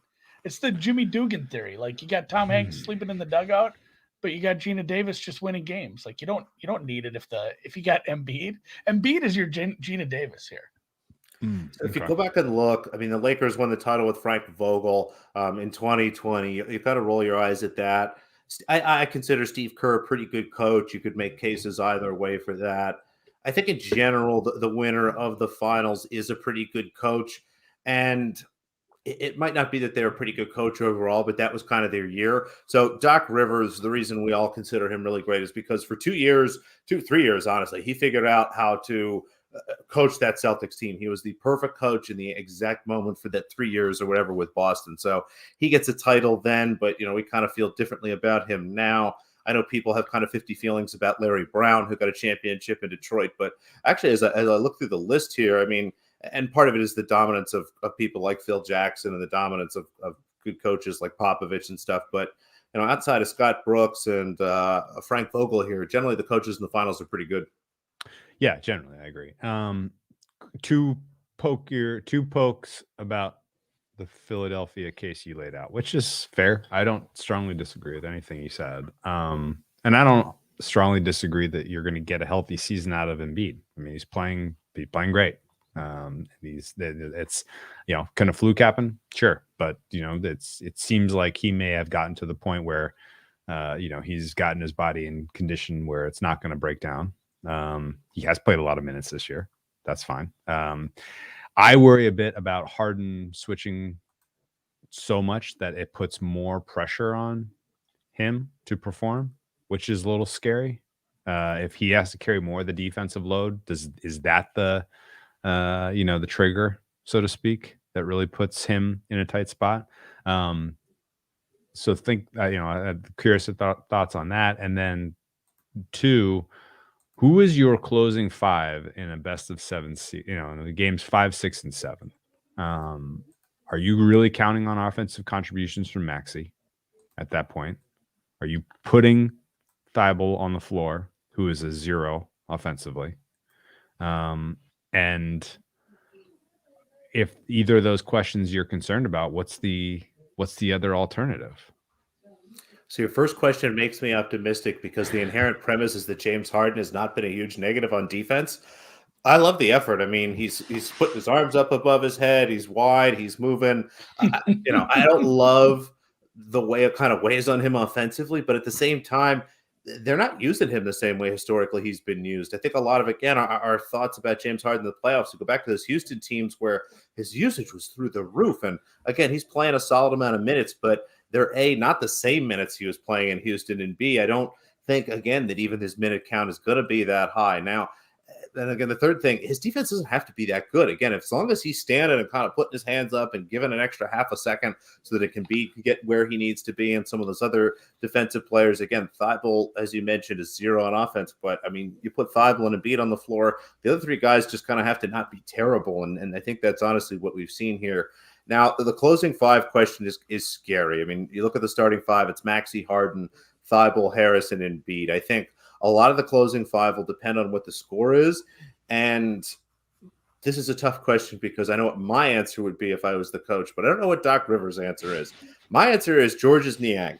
It's the Jimmy Dugan theory. Like, you got Tom Hanks sleeping in the dugout, but you got Gina Davis just winning games. Like, you don't need it if you got Embiid. Embiid is your Gina Davis here. So if you go back and look, I mean, the Lakers won the title with Frank Vogel in 2020. You've got to roll your eyes at that. I consider Steve Kerr a pretty good coach. You could make cases either way for that. I think in general, the winner of the finals is a pretty good coach. And it might not be that they're a pretty good coach overall, but that was kind of their year. So Doc Rivers, the reason we all consider him really great is because for 3 years, honestly, he figured out how to coach that Celtics team. He was the perfect coach in the exact moment for that 3 years or whatever with Boston. So he gets a title then, but we kind of feel differently about him now. I know people have kind of 50 feelings about Larry Brown, who got a championship in Detroit. But actually, as I look through the list here, I mean, and part of it is the dominance of people like Phil Jackson and the dominance of good coaches like Popovich and stuff. But, outside of Scott Brooks and Frank Vogel here, generally the coaches in the finals are pretty good. Yeah, generally, I agree. Two pokes about the Philadelphia case you laid out, which is fair. I don't strongly disagree with anything you said. And I don't strongly disagree that you're going to get a healthy season out of Embiid. I mean, he's playing great. It's can a fluke happen? Sure, but it seems like he may have gotten to the point where he's gotten his body in condition where it's not going to break down. He has played a lot of minutes this year. That's fine. I worry a bit about Harden switching so much that it puts more pressure on him to perform, which is a little scary. If he has to carry more of the defensive load, is that the the trigger, so to speak, that really puts him in a tight spot? So think, I'm curious of thoughts on that. And then 2, who is your closing 5 in a best of 7, in the games 5, 6, and 7? Are you really counting on offensive contributions from Maxey at that point? Are you putting Thibault on the floor, who is a 0 offensively? And if either of those questions you're concerned about, what's the other alternative? So your first question makes me optimistic because the inherent premise is that James Harden has not been a huge negative on defense. I love the effort. I mean, he's putting his arms up above his head. He's wide. He's moving. I don't love the way it kind of weighs on him offensively, but at the same time, they're not using him the same way historically he's been used. I think a lot of, again, our thoughts about James Harden in the playoffs to go back to those Houston teams where his usage was through the roof. And again, he's playing a solid amount of minutes, but they're not the same minutes he was playing in Houston, and B, I don't think, again, that even his minute count is going to be that high. Now, then again, the third thing, his defense doesn't have to be that good. Again, as long as he's standing and kind of putting his hands up and giving an extra half a second so that it can get where he needs to be, and some of those other defensive players, again, Thibault, as you mentioned, is 0 on offense. But, I mean, you put Thibault and Embiid on the floor, the other 3 guys just kind of have to not be terrible, and I think that's honestly what we've seen here. Now, the closing 5 question is scary. I mean, you look at the starting 5, it's Maxey, Harden, Thibault, Harrison, and Embiid. I think a lot of the closing 5 will depend on what the score is. And this is a tough question because I know what my answer would be if I was the coach, but I don't know what Doc Rivers' answer is. My answer is Georges Niang.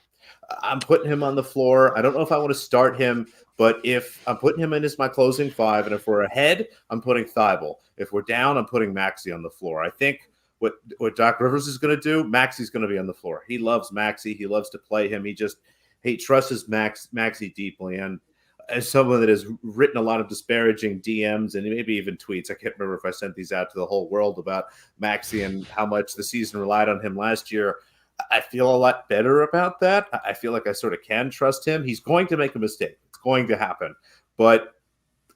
I'm putting him on the floor. I don't know if I want to start him, but if I'm putting him in as my closing 5, and if we're ahead, I'm putting Thibault. If we're down, I'm putting Maxey on the floor. I think what Doc Rivers is going to do, Maxey's going to be on the floor. He loves Maxey. He loves to play him. He trusts Maxey deeply. And as someone that has written a lot of disparaging DMs and maybe even tweets, I can't remember if I sent these out to the whole world about Maxey and how much the season relied on him last year, I feel a lot better about that. I feel like I sort of can trust him. He's going to make a mistake. It's going to happen. But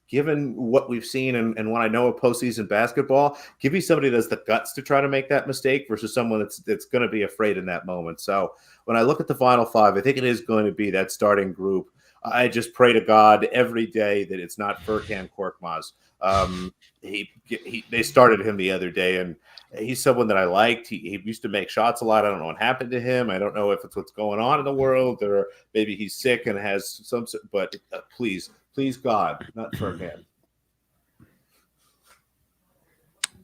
given what we've seen and what I know of postseason basketball, give me somebody that has the guts to try to make that mistake versus someone that's going to be afraid in that moment. So when I look at the final 5, I think it is going to be that starting group. I just pray to God every day that it's not Furkan Korkmaz. They started him the other day, and he's someone that I liked. He used to make shots a lot. I don't know what happened to him. I don't know if it's what's going on in the world or maybe he's sick and has some. But please, God, not Furkan.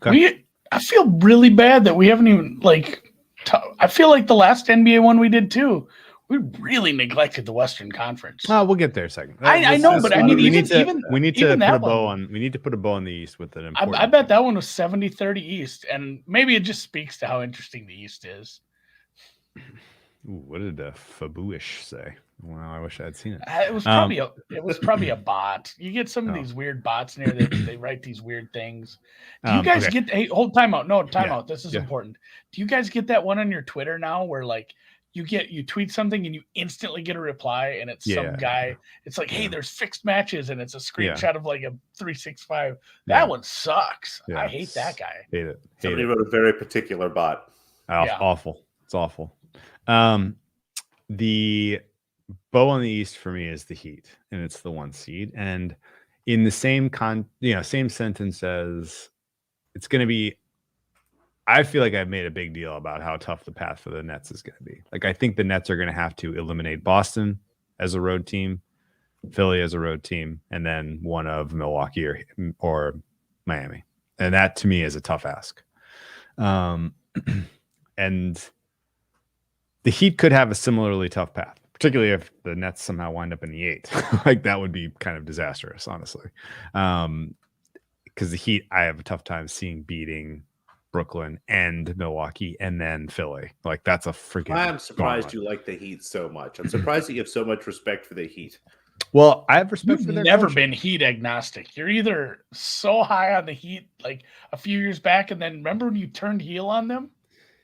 I feel really bad that we haven't even I feel like the last NBA one we did too. We really neglected the Western Conference. Oh, we'll get there a second. I know, but I mean, we need to even put that a bow one, on. We need to put a bow on the East with an important. I bet that one was 70-30 East, and maybe it just speaks to how interesting the East is. Ooh, what did Fabooish say? Wow, I wish I had seen it. It was probably a bot. You get some of these weird bots in here that they write these weird things. Do you guys get? Hey, hold time out. No, time out. This is important. Do you guys get that one on your Twitter now, where like you tweet something and you instantly get a reply, and it's some guy. It's like, hey, there's fixed matches, and it's a screenshot of like a 365. That one sucks. Yeah, I hate that guy. Hate it. Somebody wrote a very particular bot. Awful. It's awful. The bow on the East for me is the Heat, and it's the 1 seed. And in the same same sentence as it's going to be. I feel like I've made a big deal about how tough the path for the Nets is going to be. Like, I think the Nets are going to have to eliminate Boston as a road team, Philly as a road team, and then one of Milwaukee or Miami. And that, to me, is a tough ask. And the Heat could have a similarly tough path, particularly if the Nets somehow wind up in the 8th. Like, that would be kind of disastrous, honestly. Because the Heat, I have a tough time seeing beating Brooklyn and Milwaukee and then Philly. Like, that's a freaking. I'm surprised you like the Heat so much. I'm surprised that you have so much respect for the Heat. Well, I have respect for their never coaching. been Heat agnostic. You're either so high on the Heat like a few years back, and then remember when you turned heel on them?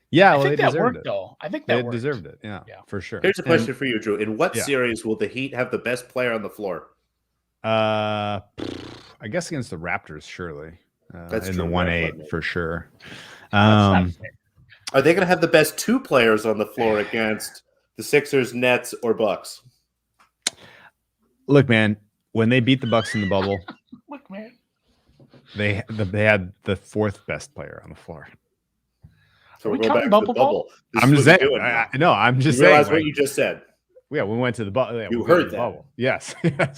Yeah, I well, think they that deserved worked it. though. I think that They worked. deserved it. Yeah, for sure. Here's a question for you, Drew. In what series will the Heat have the best player on the floor? I guess against the Raptors, surely. That's in true, the 1-8 for sure. Are they going to have the best 2 players on the floor against the Sixers, Nets, or Bucks? Look, man, when they beat the Bucks in the bubble, they had the 4th best player on the floor. So we're going back to the bubble. I'm just saying. I'm just saying. Realize what you just said. Yeah, we went to the bubble. Yeah, you heard that. Bubble. Yes,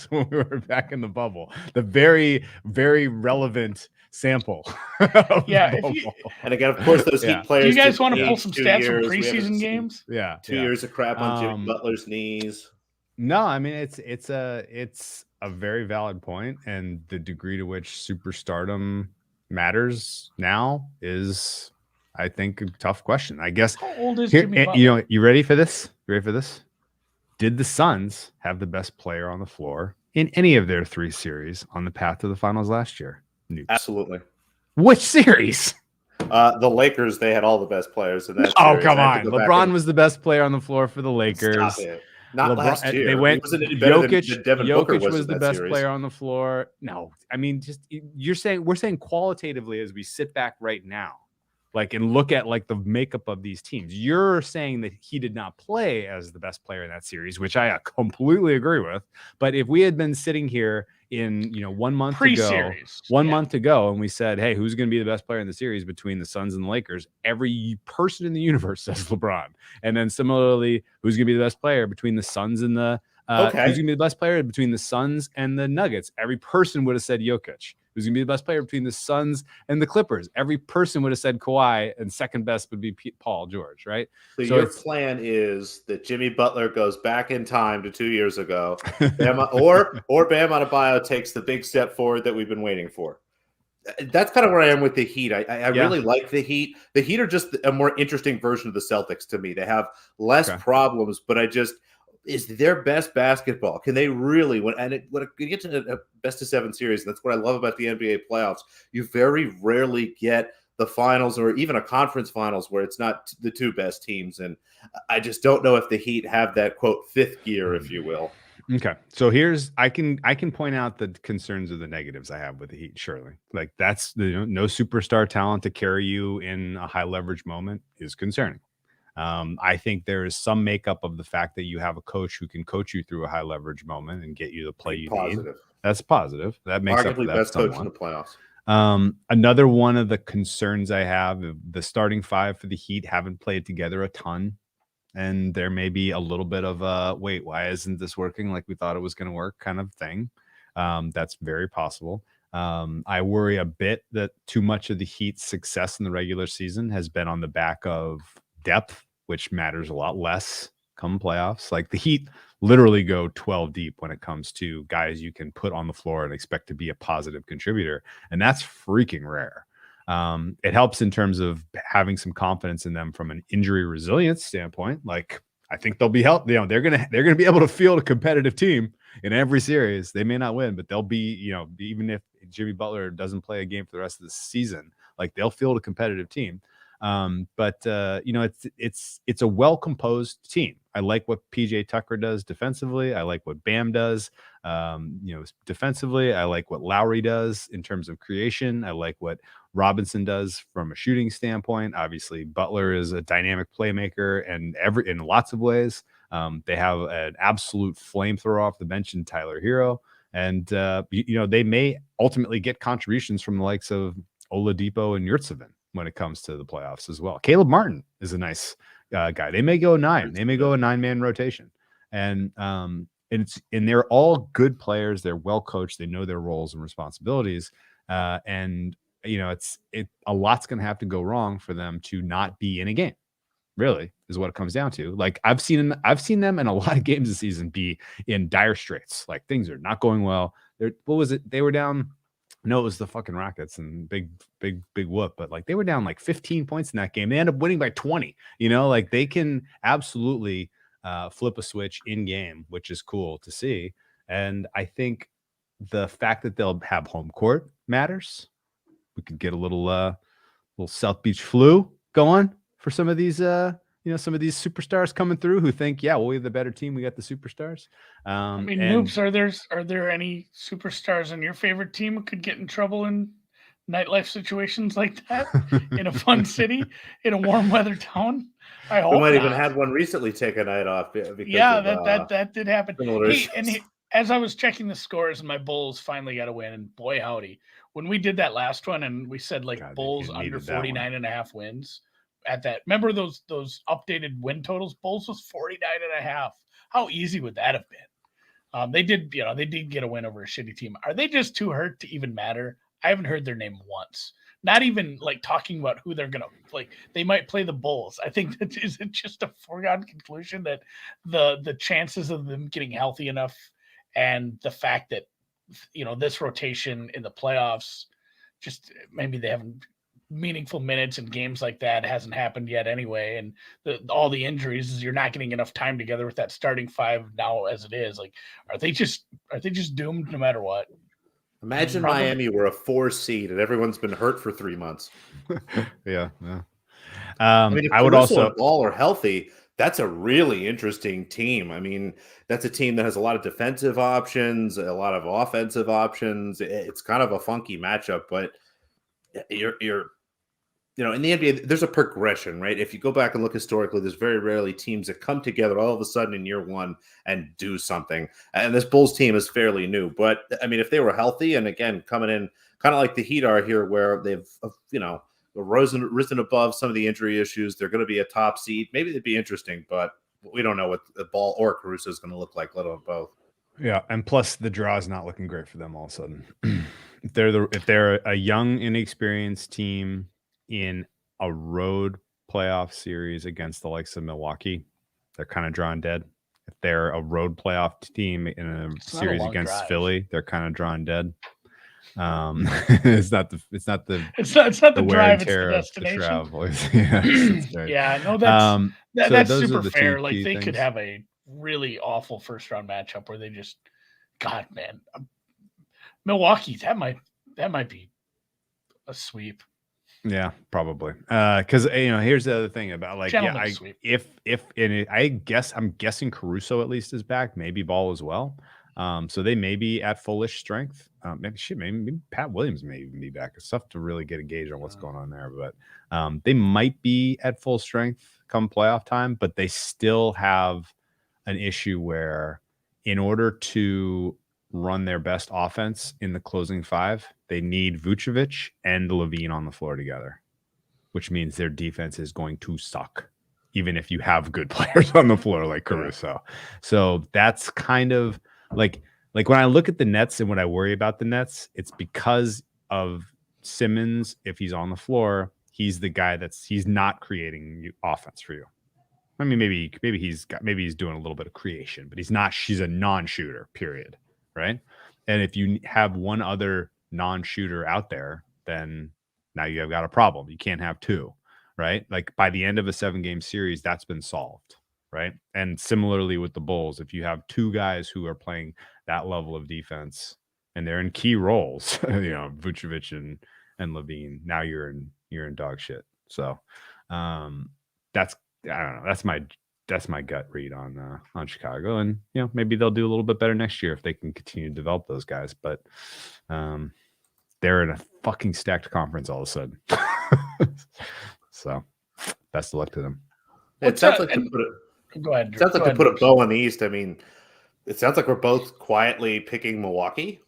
when we were back in the bubble. The very, very relevant sample. And again, of course, those Heat players. Do you guys want to pull some stats from preseason games? Yeah, 2 years of crap on Jimmy Butler's knees. No, I mean it's a very valid point, and the degree to which superstardom matters now is, I think, a tough question. I guess. How old is Jimmy Butler? You ready for this? You ready for this? Did the Suns have the best player on the floor in any of their 3 series on the path to the finals last year? Noops. Absolutely. Which series? The Lakers, they had all the best players in that series. Oh, come on. LeBron was the best player on the floor for the Lakers. Stop it. Not last year. They went. Jokic was the best player on the floor. No, I mean, just we're saying qualitatively as we sit back right now, like, and look at like the makeup of these teams. You're saying that he did not play as the best player in that series, which I completely agree with. But if we had been sitting here in 1 month month ago, and we said, hey, who's going to be the best player in the series between the Suns and the Lakers? Every person in the universe says LeBron. And then similarly, who's going to be the best player between the Suns and the who's going to be the best player between the Suns and the Nuggets? Every person would have said Jokic. Who's going to be the best player between the Suns and the Clippers? Every person would have said Kawhi, and second best would be Paul George, right? So your plan is that Jimmy Butler goes back in time to 2 years ago, or Bam Adebayo takes the big step forward that we've been waiting for. That's kind of where I am with the Heat. I really like the Heat. The Heat are just a more interesting version of the Celtics to me. They have less problems, but is their best basketball. Can they really, when you get to a best of 7 series, and that's what I love about the NBA playoffs, you very rarely get the finals or even a conference finals where it's not the 2 best teams. And I just don't know if the Heat have that, quote, 5th gear, if you will. Okay. So I can point out the concerns or the negatives I have with the Heat, surely. Like, that's no superstar talent to carry you in a high leverage moment is concerning. I think there is some makeup of the fact that you have a coach who can coach you through a high leverage moment and get you the play you need. That's positive. That makes up for that best coach in the playoffs. Another one of the concerns I have, the starting 5 for the Heat haven't played together a ton. And there may be a little bit of a, wait, why isn't this working like we thought it was going to work kind of thing. That's very possible. I worry a bit that too much of the Heat's success in the regular season has been on the back of depth, which matters a lot less come playoffs. Like the Heat literally go 12 deep when it comes to guys you can put on the floor and expect to be a positive contributor. And that's freaking rare. It helps in terms of having some confidence in them from an injury resilience standpoint. Like I think they'll be helped. They're gonna be able to field a competitive team in every series. They may not win, but they'll be, even if Jimmy Butler doesn't play a game for the rest of the season, like they'll field a competitive team. But it's a well-composed team. I like what PJ Tucker does defensively. I like what Bam does, defensively. I like what Lowry does in terms of creation. I like what Robinson does from a shooting standpoint. Obviously, Butler is a dynamic playmaker and in lots of ways. They have an absolute flamethrower off the bench in Tyler Hero. And, they may ultimately get contributions from the likes of Oladipo and Yurtseven when it comes to the playoffs as well. Caleb Martin is a nice guy. They may go 9. They may go a 9-man rotation. And they're all good players. They're well coached. They know their roles and responsibilities. A lot's going to have to go wrong for them to not be in a game. Really is what it comes down to. Like I've seen them in a lot of games this season be in dire straits. Like things are not going well. What was it? They were down. No, it was the fucking Rockets and big whoop. But like they were down like 15 points in that game. They end up winning by 20. Like they can absolutely flip a switch in game, which is cool to see. And I think the fact that they'll have home court matters. We could get a little South Beach flu going for some of these, some of these superstars coming through who think, we have the better team. We got the superstars. Noops, are there any superstars on your favorite team who could get in trouble in nightlife situations like that in a fun city, in a warm weather town? I hope we might not. even had one recently take a night off. That did happen. As I was checking the scores, my Bulls finally got a win, and boy howdy, when we did that last one and we said Bulls under 49.5 wins. At that, remember those updated win totals? Bulls was 49.5. How easy would that have been? They did get a win over a shitty team. Are they just too hurt to even matter? I haven't heard their name once. Not even talking about who they're gonna they might play the Bulls. I think that is it just a foregone conclusion that the chances of them getting healthy enough and the fact that this rotation in the playoffs, just maybe they haven't meaningful minutes in games like that hasn't happened yet anyway, and all the injuries is you're not getting enough time together with that starting 5 now as it is. Are they just doomed no matter what? Imagine Miami were a 4 seed and everyone's been hurt for 3 months. Yeah. If I would also all are healthy. That's a really interesting team. I mean, that's a team that has a lot of defensive options, a lot of offensive options. It's kind of a funky matchup, but you're in the NBA, there's a progression, right? If you go back and look historically, there's very rarely teams that come together all of a sudden in year one and do something. And this Bulls team is fairly new. But, I mean, if they were healthy and, again, coming in kind of like the Heat are here where they've, risen above some of the injury issues, they're going to be a top seed. Maybe they'd be interesting, but we don't know what the Ball or Caruso is going to look like, let alone both. Yeah, and plus the draw is not looking great for them all of a sudden. If they're a young, inexperienced team in a road playoff series against the likes of Milwaukee, they're kind of drawn dead. If they're a road playoff team in a series against Philly, they're kind of drawn dead. It's not the drive, it's the destination. That's super fair. They could have a really awful first round matchup where they just, God, man, Milwaukee, that might be a sweep. Yeah, probably. Because here's the other thing about I'm guessing Caruso at least is back, maybe Ball as well. So they may be at fullish strength. Maybe Pat Williams may even be back. It's tough to really get a gauge on what's going on there, but they might be at full strength come playoff time. But they still have an issue where, in order to run their best offense in the closing 5, they need Vucevic and Levine on the floor together, which means their defense is going to suck, even if you have good players on the floor like Caruso. So that's kind of Like when I look at the Nets and when I worry about the Nets, it's because of Simmons. If he's on the floor, he's the guy he's not creating offense for you. I mean, maybe he's doing a little bit of creation, but she's a non-shooter, period. Right. And if you have one other non-shooter out there, then now you have got a problem. You can't have two, right? Like by the end of a 7-game series, that's been solved, right? And similarly with the Bulls, if you have two guys who are playing that level of defense and they're in key roles, Vucevic and Levine, now you're in dog shit. So that's, I don't know. That's my gut read on Chicago, and maybe they'll do a little bit better next year if they can continue to develop those guys. But they're in a fucking stacked conference all of a sudden. So best of luck to them. It sounds like to put a bow on the East. I mean, it sounds like we're both quietly picking Milwaukee.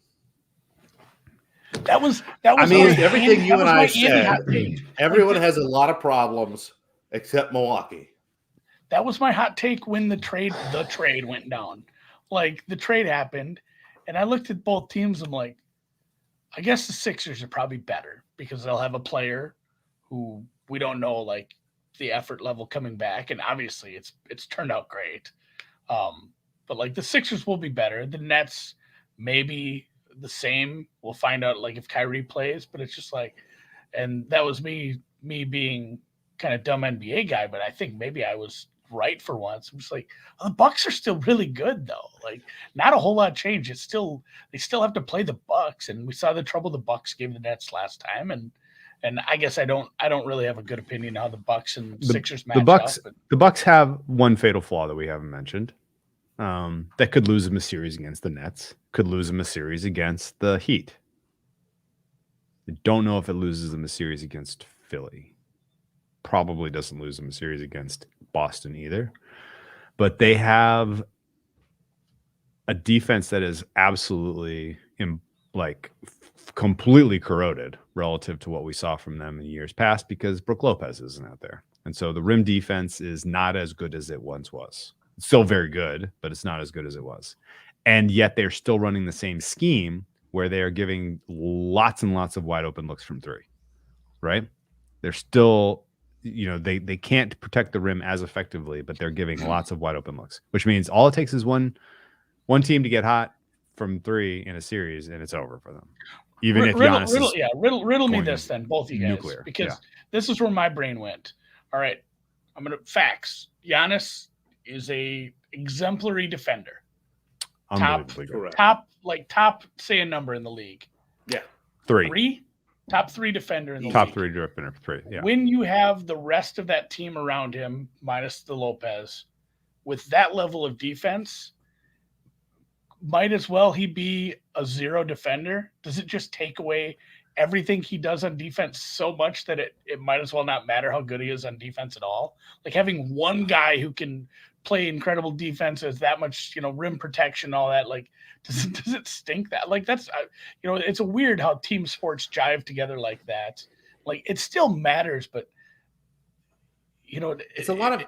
That was. I mean, everything you and I said. Everyone has a lot of problems except Milwaukee. That was my hot take when the trade went down. Like the trade happened, and I looked at both teams. I'm like, I guess the Sixers are probably better because they'll have a player who we don't know, like the effort level coming back, and obviously it's turned out great. But like the Sixers will be better. The Nets maybe the same. We'll find out like if Kyrie plays, but it's just like, and that was me being kind of dumb NBA guy, but I think maybe I was right for once. I'm just like, the Bucks are still really good though. Like not a whole lot changed. They still have to play the Bucks, and we saw the trouble the Bucks gave the Nets last time. And I guess I don't really have a good opinion how the Bucks and Sixers match up. The Bucks have one fatal flaw that we haven't mentioned. That could lose them a series against the Nets. Could lose them a series against the Heat. I don't know if it loses them a series against Philly. Probably doesn't lose them a series against Boston either. But they have a defense that is absolutely completely corroded relative to what we saw from them in years past because Brook Lopez isn't out there. And so the rim defense is not as good as it once was. It's still very good, but it's not as good as it was. And yet they're still running the same scheme where they are giving lots and lots of wide open looks from three, right? They're still, they can't protect the rim as effectively, but they're giving lots of wide open looks, which means all it takes is one team to get hot from three in a series and it's over for them. Even if Giannis riddle me this then, both of you guys, nuclear. Because this is where my brain went. All right, I'm going to facts. Giannis is a exemplary defender. Top, say a number in the league. Yeah. Three. Top three defender in the top league. Top three defender for three. Yeah. When you have the rest of that team around him, minus the Lopez, with that level of defense, might as well he be a zero defender? Does it just take away everything he does on defense so much that it might as well not matter how good he is on defense at all? Like having one guy who can play incredible defense as that much, rim protection, all that, like, does it stink that? Like, that's, it's a weird how team sports jive together like that. Like, it still matters, but, it's a lot of,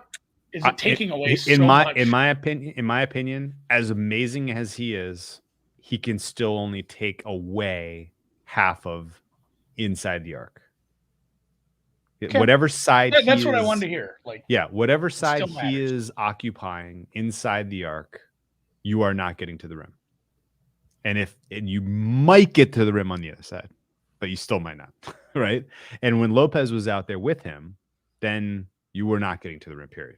is it taking away so much? In my opinion, as amazing as he is, he can still only take away half of inside the arc. Okay. Whatever side that's what I wanted to hear. Whatever side he is occupying inside the arc, you are not getting to the rim. And you might get to the rim on the other side, but you still might not, right? And when Lopez was out there with him, then you were not getting to the rim, period.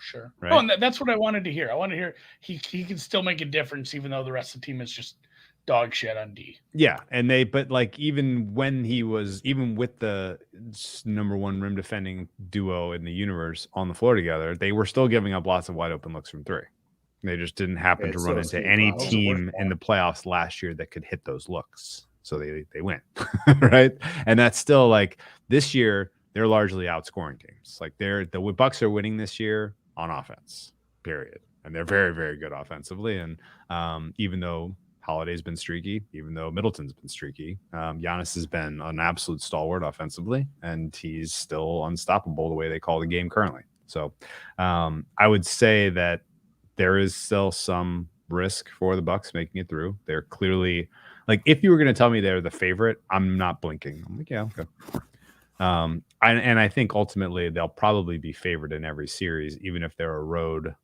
Sure. Right? Oh, and that's what I wanted to hear. I want to hear he can still make a difference, even though the rest of the team is just dog shit on D. Yeah, but even with the number one rim defending duo in the universe on the floor together, they were still giving up lots of wide open looks from three. They just didn't happen to run into any team in the playoffs last year that could hit those looks. So they win, right? And that's still like this year, they're largely outscoring teams. Like the Bucks are winning this year on offense, period. And they're very, very good offensively. And even though Holiday's been streaky, even though Middleton's been streaky, Giannis has been an absolute stalwart offensively, and he's still unstoppable the way they call the game currently. So I would say that there is still some risk for the Bucks making it through. They're clearly like, if you were going to tell me they're the favorite, I'm not blinking. I'm like, yeah, okay. And I think ultimately they'll probably be favored in every series, even if they're a road.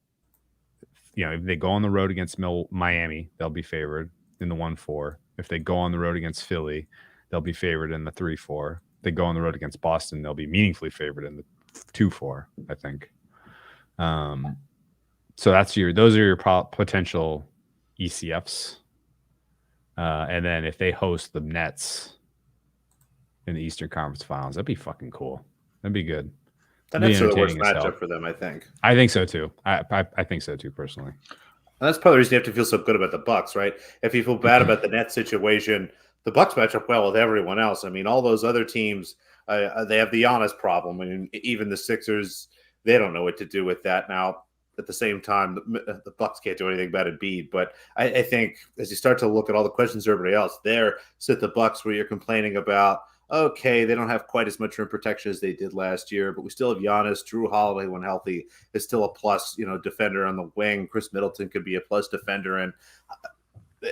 If they go on the road against Miami, they'll be favored in the 1-4. If they go on the road against Philly, they'll be favored in the 3-4. If they go on the road against Boston, they'll be meaningfully favored in the 2-4, I think. So those are your potential ECFs. And then if they host the Nets in the Eastern Conference Finals, that'd be fucking cool. That'd be good. The Nets are the worst matchup for them, I think. I think so too. I think so too, personally. And that's probably the reason you have to feel so good about the Bucks, right? If you feel bad about the Nets situation, the Bucks match up well with everyone else. I mean, all those other teams, they have the Giannis problem. I mean, even the Sixers, they don't know what to do with that now. At the same time, the Bucks can't do anything about Embiid. But I think as you start to look at all the questions for everybody else, there sit the Bucks where you're complaining about, okay, they don't have quite as much rim protection as they did last year, but we still have Giannis. Drew Holiday, when healthy, is still a plus, defender on the wing. Chris Middleton could be a plus defender. And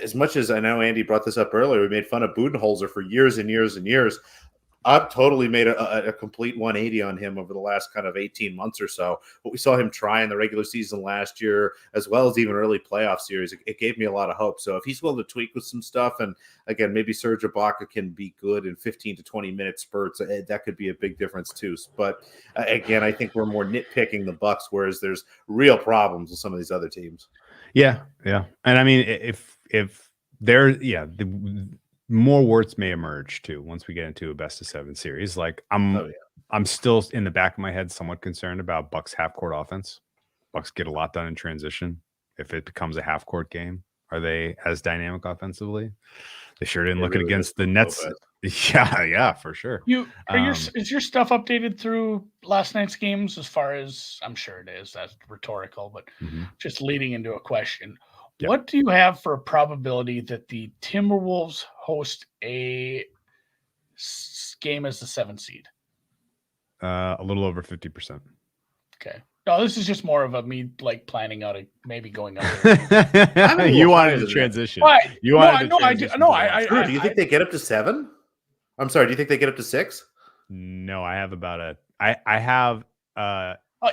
as much as I know Andy brought this up earlier, we made fun of Budenholzer for years and years and years. I've totally made a complete 180 on him over the last kind of 18 months or so. What we saw him try in the regular season last year, as well as even early playoff series, it gave me a lot of hope. So if he's willing to tweak with some stuff, and again, maybe Serge Ibaka can be good in 15 to 20-minute spurts, that could be a big difference too. But again, I think we're more nitpicking the Bucks, whereas there's real problems with some of these other teams. Yeah. And I mean, if they're, more warts may emerge too once we get into a best of 7 series. Like I'm still in the back of my head somewhat concerned about Bucks half court offense. Bucks get a lot done in transition. If it becomes a half court game, are they as dynamic offensively? They sure didn't look it against the Nets. Yeah, for sure. Is your stuff updated through last night's games? As far as I'm sure it is. That's rhetorical, but just leading into a question. Yep. What do you have for a probability that the Timberwolves host a game as the 7th seed? A little over 50%. Okay. No, this is just more of me like planning out maybe going up. You wanted to transition. You wanted to transition. Do you think they get up to 7? I'm sorry. Do you think they get up to 6? No, I have about I have.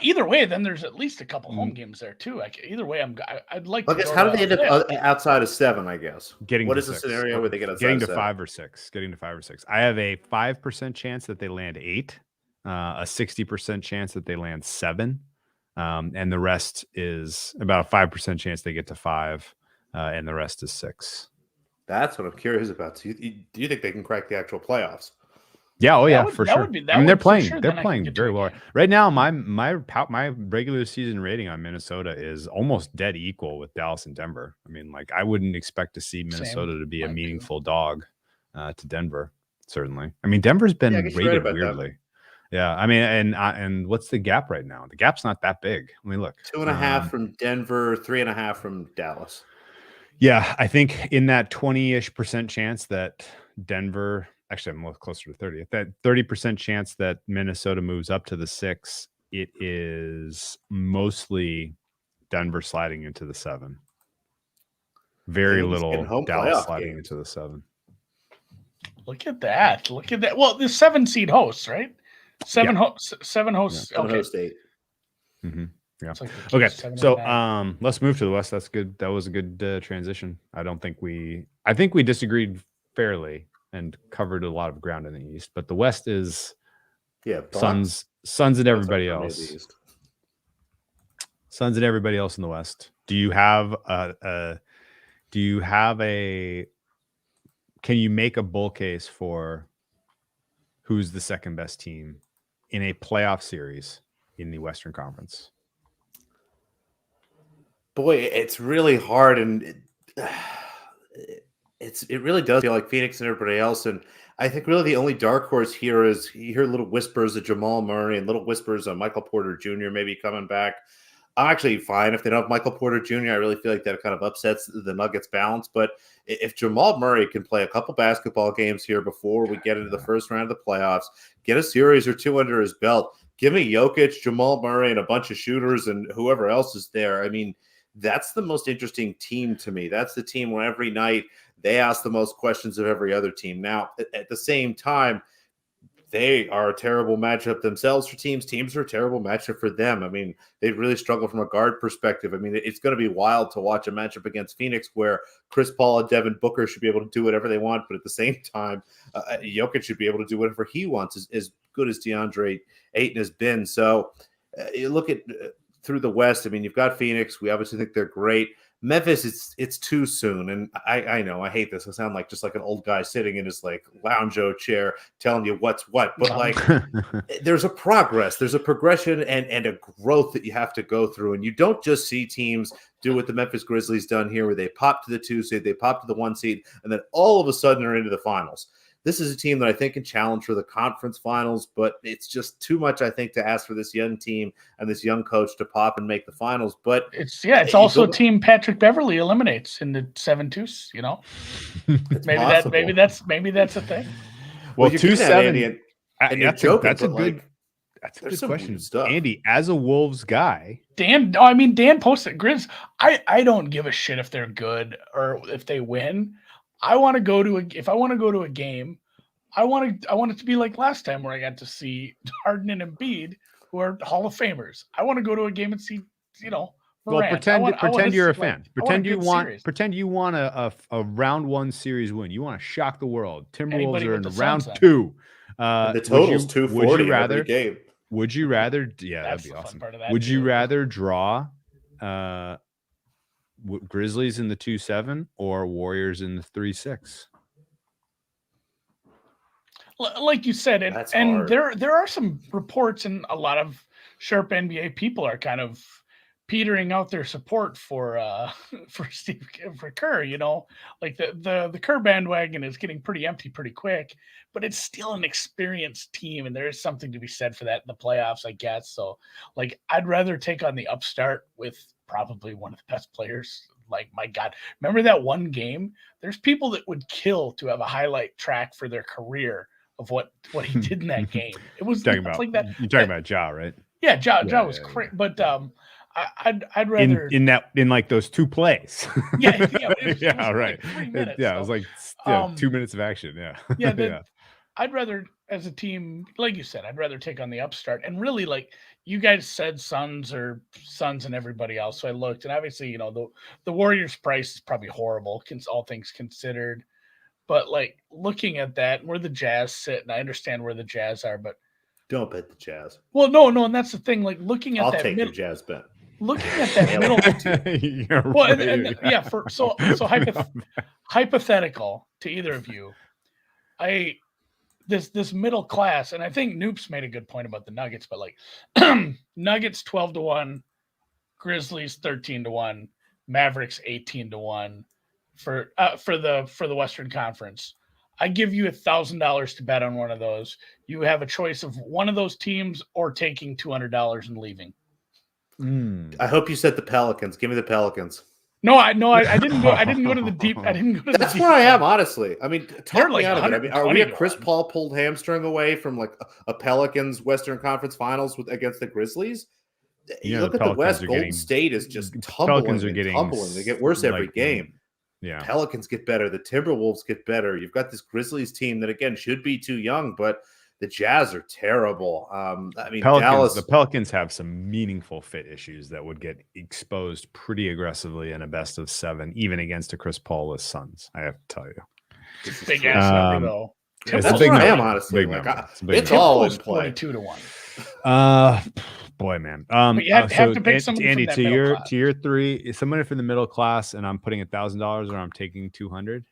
Either way, then there's at least a couple home games there too. Either way, I'd like. I guess how do they end up outside of 7? I guess. What is the scenario where they get outside getting to 7? 5 or 6? Getting to 5 or 6. I have a 5% chance that they land 8, a 60% chance that they land 7, and the rest is about a 5% chance they get to 5, and the rest is 6. That's what I'm curious about. So do you think they can crack the actual playoffs? Yeah, for sure. They're playing. Sure, they're playing very well right now. My regular season rating on Minnesota is almost dead equal with Dallas and Denver. I mean, like I wouldn't expect to see Minnesota to be a meaningful dog to Denver. Certainly. I mean, Denver's been rated weirdly. That. Yeah, I mean, and what's the gap right now? The gap's not that big. I mean, look, 2.5 from Denver, 3.5 from Dallas. Yeah, I think in that 20-ish% chance that Denver. Actually, I'm closer to 30. That 30% chance that Minnesota moves up to the 6, it is mostly Denver sliding into the 7. Very little Dallas sliding into the 7. Look at that. Well, the 7 seed hosts, right? 7 hosts. 7 hosts. Yeah. 7 host 8. Mm-hmm. Yeah. Like okay. So let's move to the West. That's good. That was a good transition. I think we disagreed fairly and covered a lot of ground in the East, but the West is Suns and everybody else. Suns and everybody else in the West. Do you have can you make a bull case for who's the second best team in a playoff series in the Western Conference? Boy, it's really hard, and it really does feel like Phoenix and everybody else. And I think really the only dark horse here is you hear little whispers of Jamal Murray and little whispers of Michael Porter Jr. maybe coming back. I'm actually fine if they don't have Michael Porter Jr. I really feel like that kind of upsets the Nuggets balance. But if Jamal Murray can play a couple basketball games here before we get into the first round of the playoffs, get a series or 2 under his belt, give me Jokic, Jamal Murray, and a bunch of shooters and whoever else is there. I mean, that's the most interesting team to me. That's the team where every night they ask the most questions of every other team. Now, at the same time, they are a terrible matchup themselves for teams. Teams are a terrible matchup for them. I mean, they really struggle from a guard perspective. I mean, it's going to be wild to watch a matchup against Phoenix where Chris Paul and Devin Booker should be able to do whatever they want, but at the same time, Jokic should be able to do whatever he wants, as good as DeAndre Ayton has been. So you look at through the West. I mean, you've got Phoenix. We obviously think they're great. Memphis, it's too soon. And I know I hate this. I sound like just like an old guy sitting in his like lounge chair telling you what's what. But like there's a progress, there's a progression and a growth that you have to go through. And you don't just see teams do what the Memphis Grizzlies done here, where they pop to the 2 seed, they pop to the 1 seed, and then all of a sudden are into the finals. This is a team that I think can challenge for the conference finals, but it's just too much, I think, to ask for this young team and this young coach to pop and make the finals. But it's also a team Patrick Beverly eliminates in the 7-2. You know, maybe that's a thing. Well, 2-7. That's a good question, Andy. As a Wolves guy, Dan posted Grizz. I don't give a shit if they're good or if they win. I want to go to a game, I want it to be like last time where I got to see Harden and Embiid, who are Hall of Famers. I want to go to a game and see, Morant. Well, pretend you're a fan. Pretend you want a round 1 series win. You want to shock the world. Timberwolves are in round 2. The total's 240 every game. Would you rather? Yeah, that'd be awesome. Would you rather draw Grizzlies in the 2-7 or Warriors in the 3-6? Like you said, and there are some reports, and a lot of sharp NBA people are kind of petering out their support for Kerr. You know, like the Kerr bandwagon is getting pretty empty pretty quick, but it's still an experienced team, and there is something to be said for that in the playoffs, I guess. So, like, I'd rather take on the upstart with probably one of the best players. Like, my God, remember that one game? There's people that would kill to have a highlight track for their career of what he did in that game. It was like that. You're talking about Ja, right? Yeah, Ja was crazy, but I'd rather in like those 2 plays. Yeah, right. Like 3 minutes, it was like 2 minutes of action. Yeah. I'd rather, as a team, like you said, I'd rather take on the upstart. And really, like you guys said, Suns and everybody else. So I looked, and obviously, the Warriors' price is probably horrible, all things considered. But like looking at that, where the Jazz sit, and I understand where the Jazz are, but don't bet the Jazz. Well, no, and that's the thing. Like looking at I'll take the Jazz bet. Looking at that middle, hypothetical to either of you, this middle class, and I think Noops made a good point about the Nuggets, but like Nuggets 12-1, Grizzlies 13-1, Mavericks 18-1 for the Western Conference. I give you $1,000 to bet on one of those. You have a choice of one of those teams or taking $200 and leaving. I hope you said the Pelicans. Give me the Pelicans. No, I didn't go. I didn't go to the deep. That's where I am, honestly. I mean, talk me out of it. I mean, are we a Chris Paul pulled hamstring away from like a Pelicans Western Conference Finals against the Grizzlies? You look at the West. Golden State is just tumbling. They get worse every game. Yeah, Pelicans get better. The Timberwolves get better. You've got this Grizzlies team that again should be too young, but the Jazz are terrible. I mean, the Pelicans have some meaningful fit issues that would get exposed pretty aggressively in a best of 7, even against a Chris Paul-less Suns. I have to tell you, big ass number though. That's where I am, honestly. It's all in play. 42-1. Boy, man. But you have to pick somebody Andy, from that to your 3, is someone from the middle class, and I'm putting $1,000, or I'm taking $200.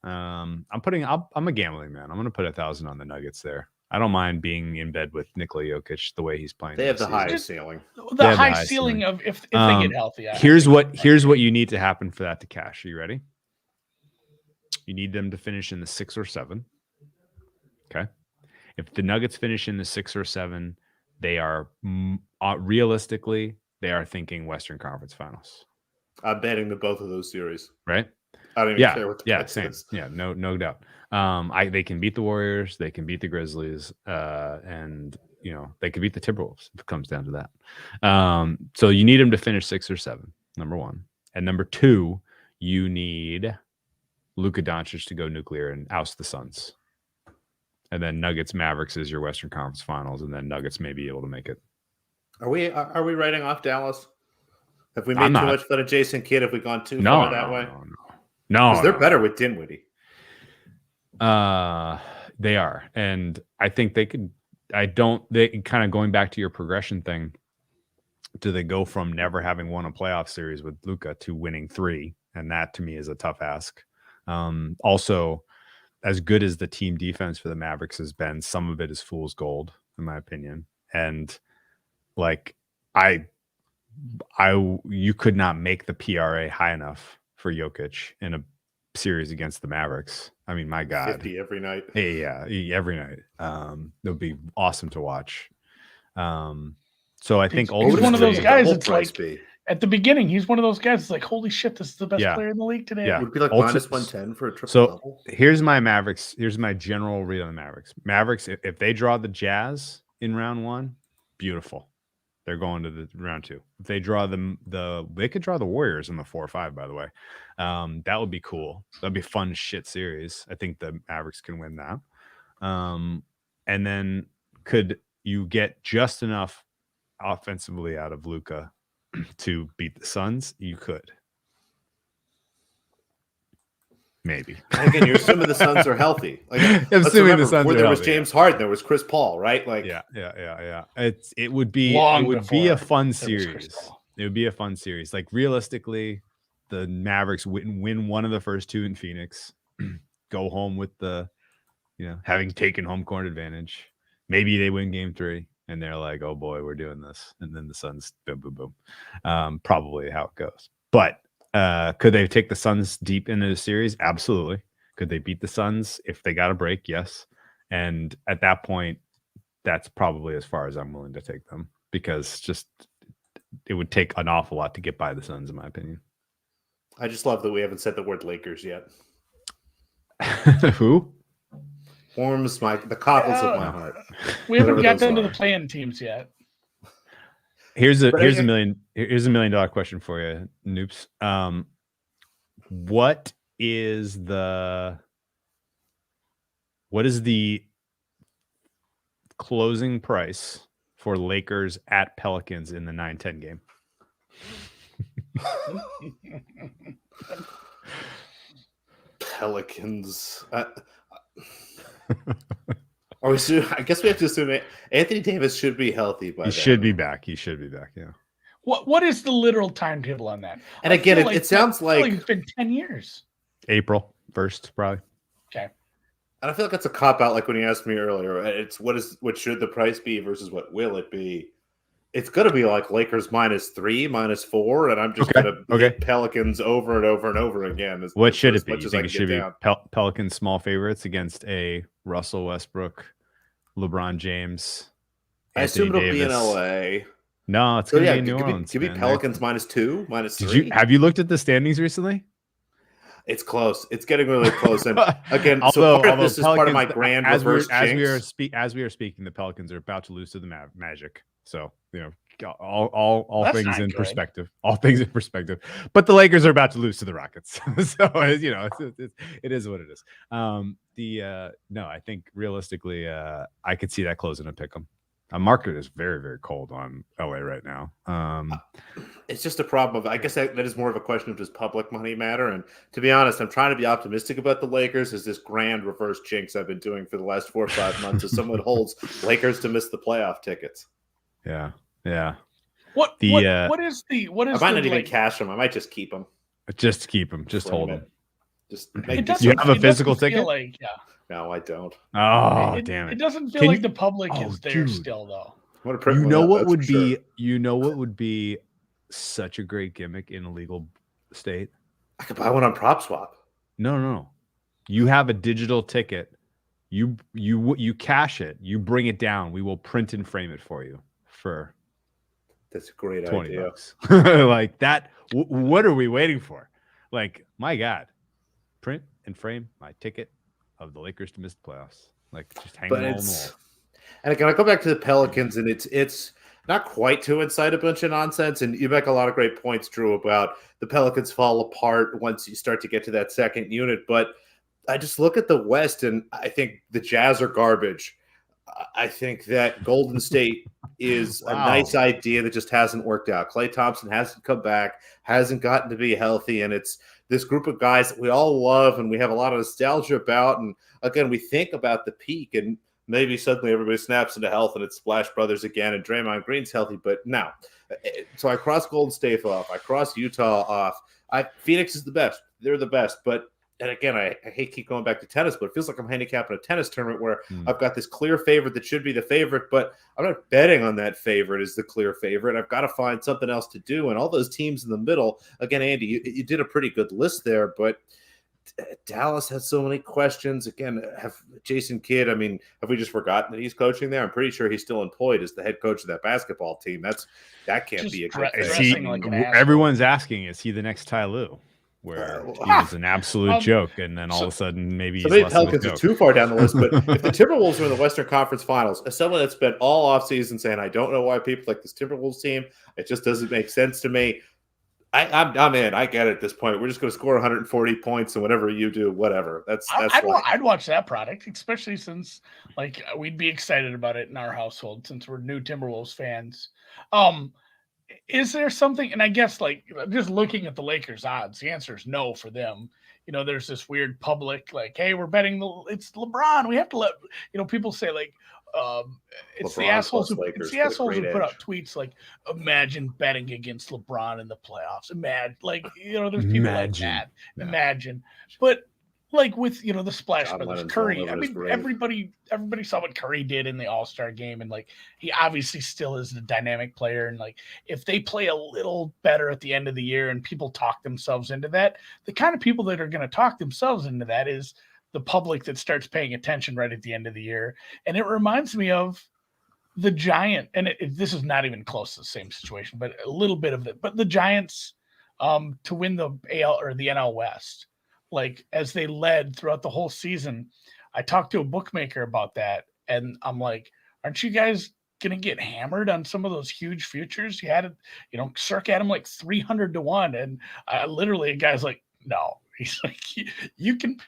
I'm a gambling man. I'm going to put 1,000 on the Nuggets there. I don't mind being in bed with Nikola Jokic the way he's playing. They have the highest ceiling. The high ceiling of if they get healthy. Here's what you need to happen for that to cash. Are you ready? You need them to finish in the 6 or 7. Okay. If the Nuggets finish in the 6 or 7, they are realistically, they are thinking Western Conference Finals. I'm betting the both of those series. Right? I don't even care what the same. is. Yeah, no doubt. They can beat the Warriors, they can beat the Grizzlies, and they can beat the Timberwolves if it comes down to that. So you need them to finish 6 or 7. number one. And number two, you need Luka Doncic to go nuclear and oust the Suns. And then Nuggets Mavericks is your Western Conference Finals, and then Nuggets may be able to make it. Are we writing off Dallas? Have we made too much fun of Jason Kidd? Have we gone too far that way? No, because they're better with Dinwiddie. They are, and I think they could. They kind of going back to your progression thing. Do they go from never having won a playoff series with Luka to winning 3? And that to me is a tough ask. Also, as good as the team defense for the Mavericks has been, some of it is fool's gold, in my opinion. And like you could not make the PRA high enough for Jokic in a series against the Mavericks. I mean, my God, 50 every night. Hey, yeah, every night. It would be awesome to watch. So I think he's one of those guys. It's like be? At the beginning, he's one of those guys. It's like, holy shit, this is the best player in the league today. Yeah, would be like minus 110 for a triple double. Here's my Mavericks. Here's my general read on the Mavericks. Mavericks, if they draw the Jazz in round 1, beautiful. They're going to the round 2. If they draw they could draw the Warriors in the 4 or 5. By the way, that would be cool. That'd be a fun shit series. I think the Mavericks can win that. And then could you get just enough offensively out of Luka to beat the Suns? You could. Maybe. And again, you're assuming the Suns are healthy. Like, assuming the Suns where are there was healthy, James Harden, there was Chris Paul, right? Like, yeah. It would be a fun series. It would be a fun series. Like realistically, the Mavericks win one of the first 2 in Phoenix, go home with having taken home court advantage. Maybe they win game 3. And they're like, oh boy, we're doing this. And then the Suns, boom, boom, boom. Probably how it goes. But could they take the Suns deep into the series? Absolutely. Could they beat the Suns if they got a break? Yes. And at that point, that's probably as far as I'm willing to take them, because it would take an awful lot to get by the Suns, in my opinion. I just love that we haven't said the word Lakers yet. Who? Warms the cockles of my heart. We haven't gotten to the play-in teams yet. Here's a $1 million question for you, Noops. What is the closing price for Lakers at Pelicans in the 9-10 game? Pelicans. I guess we have to assume Anthony Davis should be healthy by then. Should be back. He should be back. Yeah. What is the literal timetable on that? And again, it sounds like it's been 10 years. April 1st, probably. Okay. And I feel like that's a cop out. Like when you asked me earlier, it's what should the price be versus what will it be? It's going to be like Lakers -3, -4, and I'm just going to hit Pelicans over and over and over again. What should it be? You think it should be Pelicans small favorites against a Russell Westbrook, LeBron James? I assume it'll be in LA. No, it's going to be in New Orleans. Could be Pelicans -2, -3. Have you looked at the standings recently? It's close. It's getting really close. And again, this is part of my grand reverse jinx. As we are speaking, the Pelicans are about to lose to the Magic. So, all things in perspective. All things in perspective. But the Lakers are about to lose to the Rockets. So, it is what it is. No, I think realistically, I could see that closing a pick 'em. A market is very, very cold on LA right now. It's just a problem of, I guess that is more of a question of does public money matter? And to be honest, I'm trying to be optimistic about the Lakers as this grand reverse jinx I've been doing for the last 4 or 5 months as someone holds Lakers to miss the playoff tickets. Yeah. What is I might not even cash them. I might just keep them. Just keep them. Just hold them. You have a physical ticket? No, I don't. Oh, damn it! It doesn't feel like the public is there still, though. You know what would be such a great gimmick in a legal state? I could buy one on PropSwap. No. You have a digital ticket. You cash it. You bring it down. We will print and frame it for you for. That's a great idea. $20. Like that. What are we waiting for? Like, my God, print and frame my ticket of the Lakers to miss the playoffs. Like, just hang on the wall. And again, I go back to the Pelicans, and it's not quite to incite a bunch of nonsense. And you make a lot of great points, Drew, about the Pelicans fall apart once you start to get to that second unit. But I just look at the West, and I think the Jazz are garbage. I think that Golden State is a nice idea that just hasn't worked out. Klay Thompson hasn't come back, hasn't gotten to be healthy, and it's this group of guys that we all love and we have a lot of nostalgia about. And again, we think about the peak, and maybe suddenly everybody snaps into health and it's Splash Brothers again and Draymond Green's healthy. But no. So I cross Golden State off. I cross Utah off. Phoenix is the best. They're the best. But and again, I hate keep going back to tennis, but it feels like I'm handicapping a tennis tournament where I've got this clear favorite that should be the favorite, but I'm not betting on that favorite as the clear favorite. I've got to find something else to do. And all those teams in the middle, again, Andy, you did a pretty good list there, but Dallas has so many questions. Again, have Jason Kidd, I mean, have we just forgotten that he's coaching there? I'm pretty sure he's still employed as the head coach of that basketball team. That can't Just be a good dressing like an asshole. Everyone's asking, is he the next Ty Lue? Where he was an absolute joke, and then all of a sudden maybe maybe Pelicans are too far down the list. But if the Timberwolves are in the Western Conference Finals, as someone that's spent all offseason saying I don't know why people like this Timberwolves team, it just doesn't make sense to me. I'm in. I get it at this point. We're just going to score 140 points, and whatever you do, whatever. I'd watch that product, especially since like we'd be excited about it in our household since we're new Timberwolves fans. Is there something, and I guess like just looking at the Lakers odds, the answer is no for them. You know, there's this weird public like, hey, we're betting it's LeBron. We have to let people say like it's LeBron the assholes who put out tweets like, imagine betting against LeBron in the playoffs. Imagine there's people like that. Yeah. Imagine. But like with the Splash Brothers, Curry. I mean, everybody saw what Curry did in the All-Star game, and like he obviously still is a dynamic player. And like if they play a little better at the end of the year, and people talk themselves into that, the kind of people that are going to talk themselves into that is the public that starts paying attention right at the end of the year. And it reminds me of the Giant, and this is not even close to the same situation, but a little bit of it. But the Giants to win the AL or the NL West. Like as they led throughout the whole season, I talked to a bookmaker about that, and I'm like, aren't you guys going to get hammered on some of those huge futures? You had it, Cirque had them like 300 to 1. And literally a guy's like, no, he's like, you can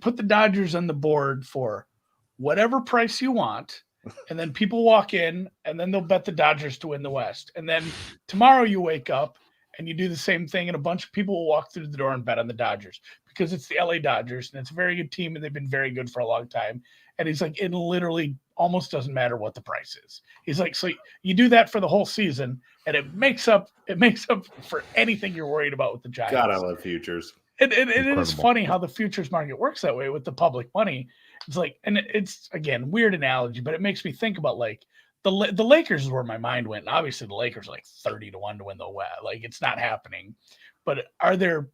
put the Dodgers on the board for whatever price you want. And then people walk in and then they'll bet the Dodgers to win the West. And then tomorrow you wake up and you do the same thing, and a bunch of people will walk through the door and bet on the Dodgers because it's the LA Dodgers and it's a very good team and they've been very good for a long time. And he's like, it literally almost doesn't matter what the price is. He's like, so you do that for the whole season and it makes up for anything you're worried about with the Giants. God, I love futures. And it is funny how the futures market works that way with the public money. It's like, and it's again, weird analogy, but it makes me think about like, the Lakers is where my mind went. And obviously the Lakers are like 30 to 1 to win the West. Like it's not happening. But are there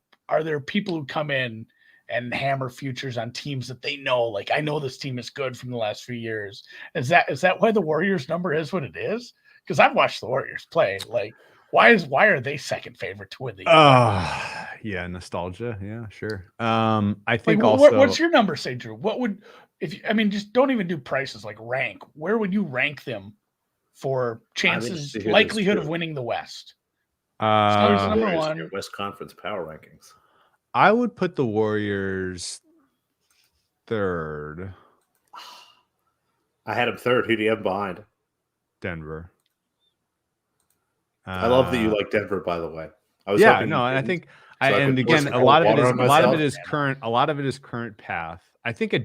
people who come in and hammer futures on teams that they know? Like I know this team is good from the last few years. Is that why the Warriors number is what it is? Because I've watched the Warriors play. Like why are they second favorite to win the yeah, nostalgia. Yeah, sure. I think like, also what's your number say, Drew? What would just don't even do prices, like rank. Where would you rank them for chances, likelihood of winning the West? Number one, West Conference power rankings. I would put the Warriors third. I had them third. Who do you have behind? Denver. I love that you like Denver, by the way. I think a lot of it is current path. I think a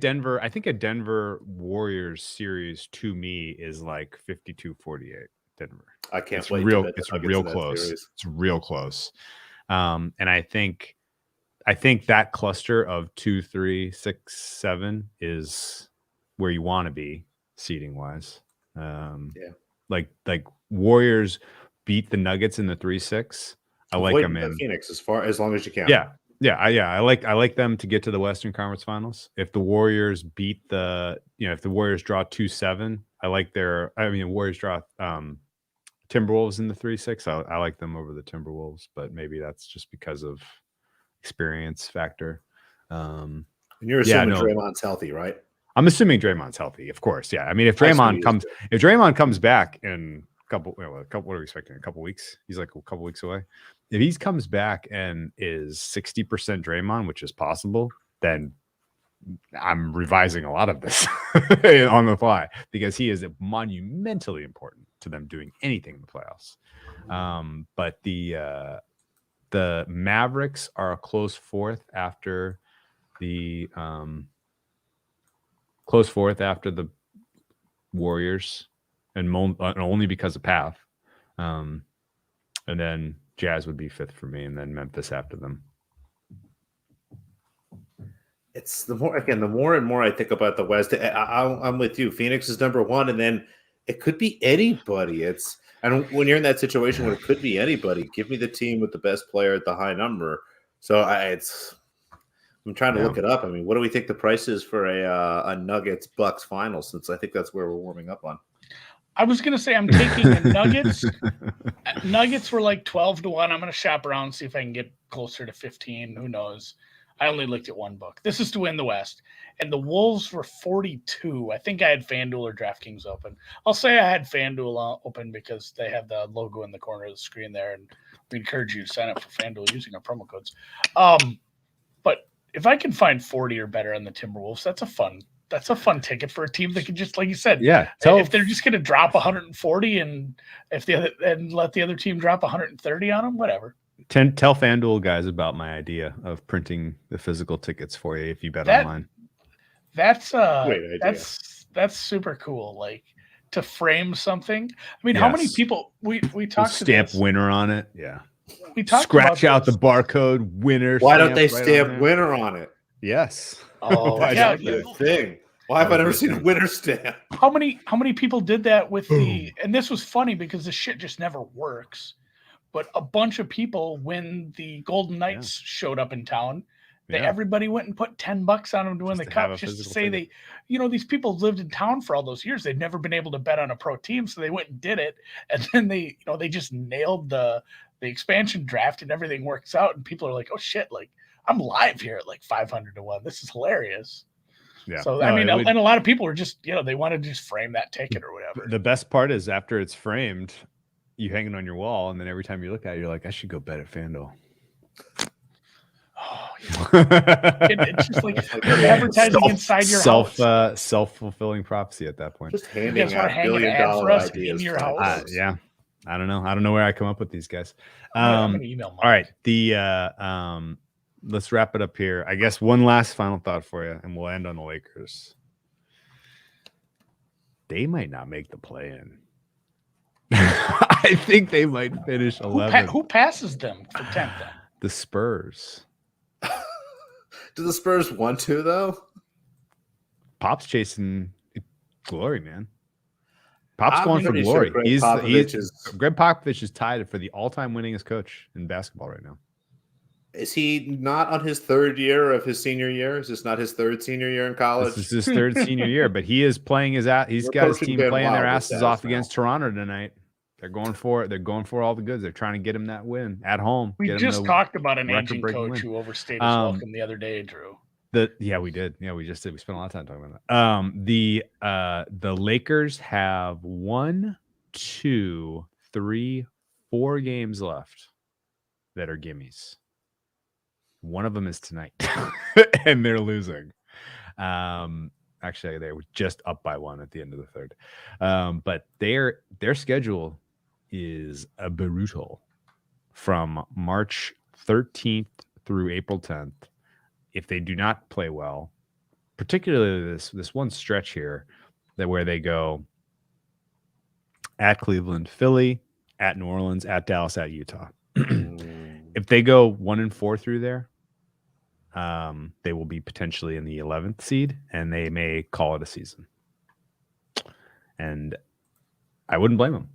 Denver Warriors series to me is like 52-48 Denver. I can't wait. It's real close. It's real close. And I think that cluster of 2, 3, 6, 7 is where you want to be seeding wise. Like Warriors beat the Nuggets in the 3-6. I like them in Phoenix as long as you can. Yeah. I like them to get to the Western Conference Finals. If the Warriors beat if the Warriors draw 2-7, Warriors draw Timberwolves in the 3-6. I like them over the Timberwolves, but maybe that's just because of experience factor. And you're assuming Draymond's healthy, right? I'm assuming Draymond's healthy, of course. Yeah. I mean, if Draymond comes back and couple. What are we expecting? A couple weeks. He's like a couple weeks away. If he comes back and is 60% Draymond, which is possible, then I'm revising a lot of this on the fly because he is monumentally important to them doing anything in the playoffs. But the Mavericks are a close fourth after the Warriors, and only because of Path. And then Jazz would be fifth for me, and then Memphis after them. It's the more and more I think about the West. I'm with you. Phoenix is number one, and then it could be anybody. And when you're in that situation where it could be anybody, give me the team with the best player at the high number. So I'm trying to look it up. I mean, what do we think the price is for a Nuggets Bucks final? Since I think that's where we're warming up on. I was gonna say I'm taking the Nuggets. Nuggets were like 12-1. I'm gonna shop around and see if I can get closer to 15. Who knows? I only looked at one book. This is to win the West. And the Wolves were 42. I think I had FanDuel or DraftKings open. I'll say I had FanDuel open because they have the logo in the corner of the screen there. And we encourage you to sign up for FanDuel using our promo codes. But if I can find 40 or better on the Timberwolves, that's a fun ticket for a team that can just, like you said, if they're just going to drop 140 and let the other team drop 130 on them, whatever. Tell FanDuel guys about my idea of printing the physical tickets for you if you bet online. That's great idea. That's super cool. Like to frame something. I mean, how many people we talked to stamp winner on it? Yeah. We talked scratch out the barcode winner. Why don't they stamp winner on it? Yes. Oh, yeah, thing. Why have I never seen a winner stamp? How many people did that with and this was funny because the shit just never works. But a bunch of people, when the Golden Knights showed up in town, everybody went and put $10 on them to win the cup, just to say they, these people lived in town for all those years. They'd never been able to bet on a pro team, so they went and did it. And then they just nailed the expansion draft, and everything works out. And people are like, "Oh shit! Like I'm live here at like 500-1. This is hilarious." Yeah. So and a lot of people were just, they wanted to just frame that ticket or whatever. The best part is after it's framed, you hang it on your wall, and then every time you look at it, you're like, I should go bet at FanDuel. Oh, it's just like advertising inside your house. Self-fulfilling prophecy at that point. Just handing out $1 billion ideas in your house. Yeah. I don't know where I come up with these guys. I'm gonna email Mike. All right. Let's wrap it up here. I guess one last final thought for you, and we'll end on the Lakers. They might not make the play-in. I think they might finish 11. Who passes them for 10th then? The Spurs. Do the Spurs want to, though? Pop's chasing glory, man. Pop's going for glory. Sure Greg Popovich is tied for the all-time winningest coach in basketball right now. Is he not on his third year of his senior year? Is this not his third senior year in college? This is his third senior year, but he is playing his ass. He's got his team playing their asses off against Toronto tonight. They're going for it. They're going for all the goods. They're trying to get him that win at home. We just talked about an aging coach who overstayed his welcome the other day, Drew. We did. Yeah, we just did. We spent a lot of time talking about that. The Lakers have 1, 2, 3, 4 games left that are gimmies. One of them is tonight, and they're losing. Actually, they were just up by 1 at the end of the third. But their schedule is brutal from March 13th through April 10th. If they do not play well, particularly this one stretch here, where they go at Cleveland, Philly, at New Orleans, at Dallas, at Utah. If they go 1-4 through there, they will be potentially in the 11th seed, and they may call it a season. And I wouldn't blame them.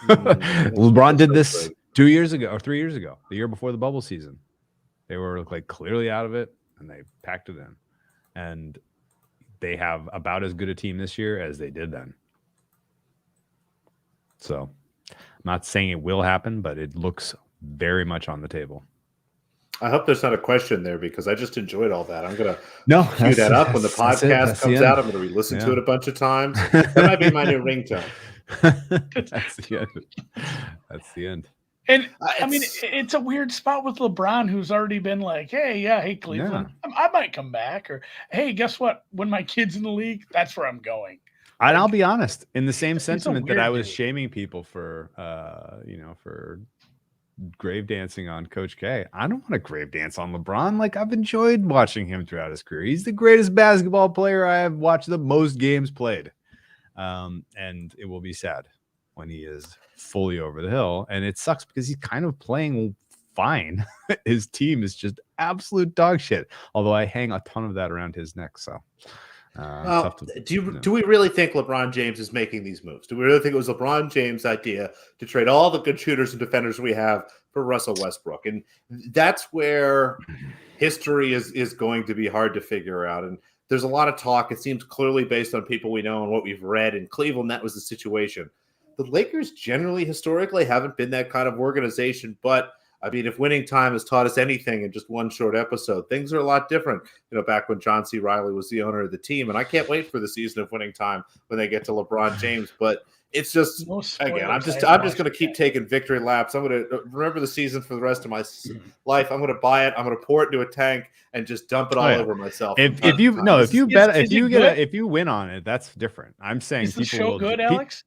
LeBron did this 2 years ago or 3 years ago, the year before the bubble season. They were like clearly out of it, and they packed it in. And they have about as good a team this year as they did then. So I'm not saying it will happen, but it looks very much on the table. I hope there's not a question there because I just enjoyed all that. I'm going to cue that up when the podcast comes out. I'm going to re-listen to it a bunch of times. That might be my new ringtone. That's the end. That's the end. And I mean, it's a weird spot with LeBron, who's already been like, hey, Cleveland, I might come back. Or, hey, guess what? When my kid's in the league, that's where I'm going. And I'll be honest, in the same He's a sentiment that I weird was dude. shaming people for, for grave dancing on Coach K, I don't want to grave dance on LeBron. Like, I've enjoyed watching him throughout his career. He's the greatest basketball player I have watched the most games played. And it will be sad when he is fully over the hill. And it sucks because he's kind of playing fine. His team is just absolute dog shit. Although I hang a ton of that around his neck. So do we really think LeBron James is making these moves? Do we really think it was LeBron James' idea to trade all the good shooters and defenders we have for Russell Westbrook? And that's where history is going to be hard to figure out. And there's a lot of talk. It seems clearly based on people we know and what we've read. In Cleveland, that was the situation. The Lakers generally, historically, haven't been that kind of organization. But, I mean, if winning time has taught us anything in just one short episode, things are a lot different, back when John C. Reilly was the owner of the team. And I can't wait for the season of winning time when they get to LeBron James. But it's just, again, I'm just going to keep taking victory laps. I'm going to remember the season for the rest of my life. I'm going to buy it. I'm going to pour it into a tank and just dump it all over myself. If you win on it, that's different. I'm saying is the show good, Alex?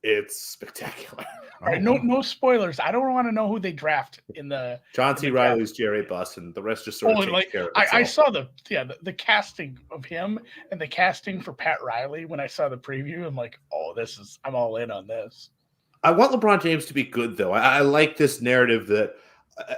It's spectacular. All right, no spoilers. I don't want to know who they draft in the John C. Reilly's Jerry Buss, and the rest just sort of takes care of itself. I saw the casting of him and the casting for Pat Riley when I saw the preview. I'm like, I'm all in on this. I want LeBron James to be good, though. I like this narrative that,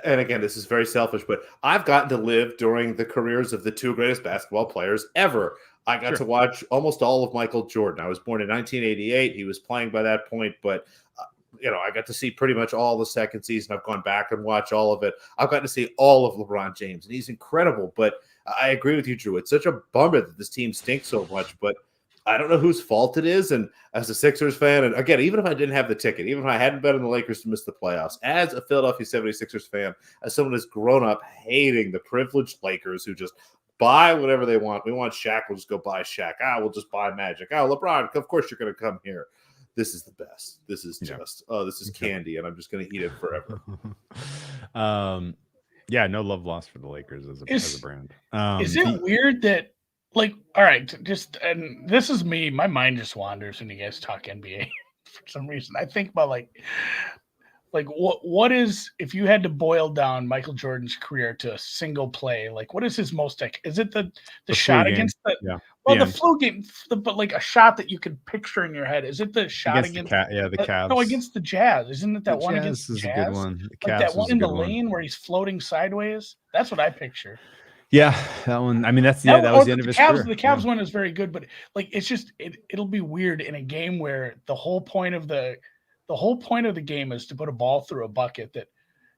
and again, this is very selfish, but I've gotten to live during the careers of the two greatest basketball players ever. I got to watch almost all of Michael Jordan. I was born in 1988. He was playing by that point, but I got to see pretty much all the second season. I've gone back and watched all of it. I've gotten to see all of LeBron James, and he's incredible. But I agree with you, Drew. It's such a bummer that this team stinks so much, but I don't know whose fault it is. And as a Sixers fan, and again, even if I didn't have the ticket, even if I hadn't bet on the Lakers to miss the playoffs, as a Philadelphia 76ers fan, as someone who's grown up hating the privileged Lakers who just buy whatever they want. We want Shaq. We'll just go buy Shaq. We'll just buy Magic. LeBron, of course you're going to come here. This is the best. This is just, this is candy, and I'm just going to eat it forever. No love lost for the Lakers as a brand. Is it weird that, all right, and this is me, my mind just wanders when you guys talk NBA for some reason. I think about what is, if you had to boil down Michael Jordan's career to a single play, what is his most, is it the shot against the flu game, but a shot that you could picture in your head? Is it the shot against the Cavs? No, against the Jazz. Isn't it that one Jazz against the is Jazz? A good one. The that one in the lane where he's floating sideways? That's what I picture. Yeah, that one. I mean, that was the end of his career. The Cavs one is very good, but it's just it'll be weird in a game where the whole point of the game is to put a ball through a bucket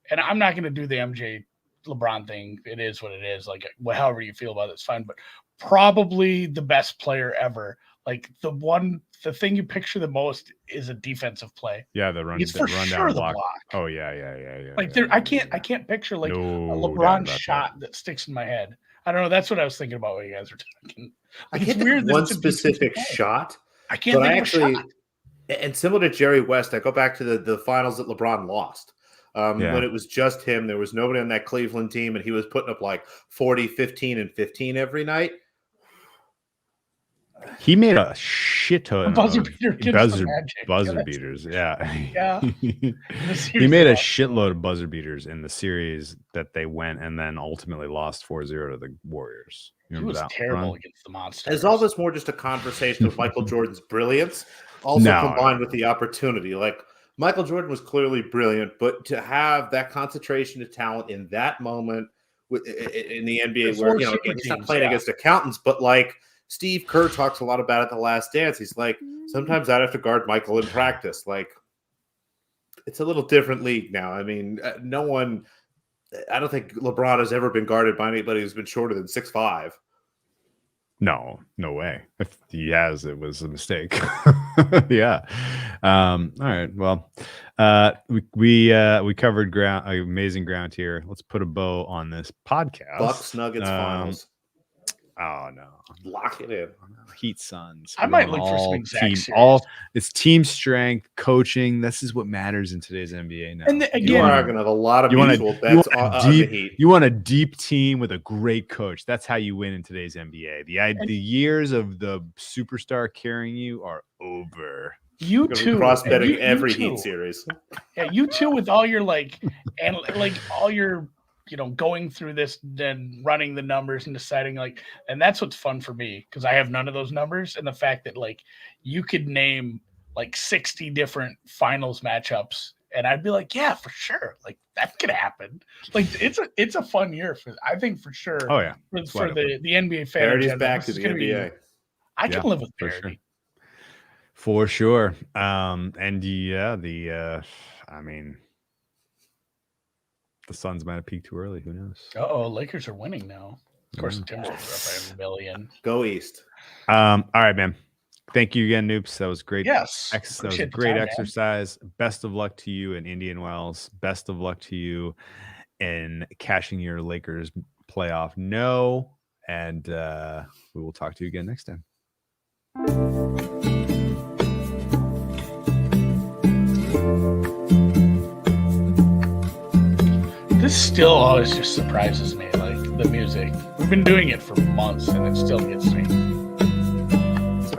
and I'm not going to do the MJ LeBron thing. It is what it is. However you feel about it's fine, but probably the best player ever. The thing you picture the most is a defensive play. Yeah, the run. It's for run sure down the block. block. Oh yeah. I can't picture a LeBron shot that sticks in my head. I don't know. That's what I was thinking about when you guys were talking. I can't think of one specific shot. I can't think of a shot. And similar to Jerry West, I go back to the finals that LeBron lost. When it was just him, there was nobody on that Cleveland team, and he was putting up 40, 15, and 15 every night. He made a shit ton of buzzer beaters. Yeah. He made a shitload of buzzer beaters in the series that they went and then ultimately lost 4-0 to the Warriors. He was terrible against the Monsters. Is all this more just a conversation of Michael Jordan's brilliance, also combined with the opportunity? Michael Jordan was clearly brilliant, but to have that concentration of talent in that moment in the NBA, where he's not playing against accountants, but Steve Kerr talks a lot about it. The Last Dance. He's like, sometimes I'd have to guard Michael in practice. It's a little different league now. I mean, no one. I don't think LeBron has ever been guarded by anybody who's been shorter than 6'5". No way. If he has, it was a mistake. Yeah. All right. Well, we covered amazing ground here. Let's put a bow on this podcast. Bucks Nuggets finals. Oh no, Lock it in. Heat Suns. I might look for some exact team. series. It's team strength, coaching. This is what matters in today's NBA now. And You are going to have a lot of mutual bets on the Heat. You want a deep team with a great coach. That's how you win in today's NBA. The years of the superstar carrying you are over. You too. Cross betting every Heat series. Yeah, you too with all your all your going through this, then running the numbers and deciding and that's what's fun for me because I have none of those numbers, and the fact that you could name 60 different finals matchups and I'd be like, yeah, for sure, that could happen. It's a fun year I think for sure. Oh yeah, for the NBA fan. Parity's back to the NBA. I can live with parity. For sure. And yeah, I mean, the Suns might have peaked too early. Who knows? Lakers are winning now. Of course, the Timberwolves are up by 1 million. Go East. All right, man. Thank you again, Noops. That was great. Yes. That was a great exercise. Man. Best of luck to you in Indian Wells. Best of luck to you in cashing your Lakers playoff no. And we will talk to you again next time. This still always just surprises me, the music. We've been doing it for months and it still gets me.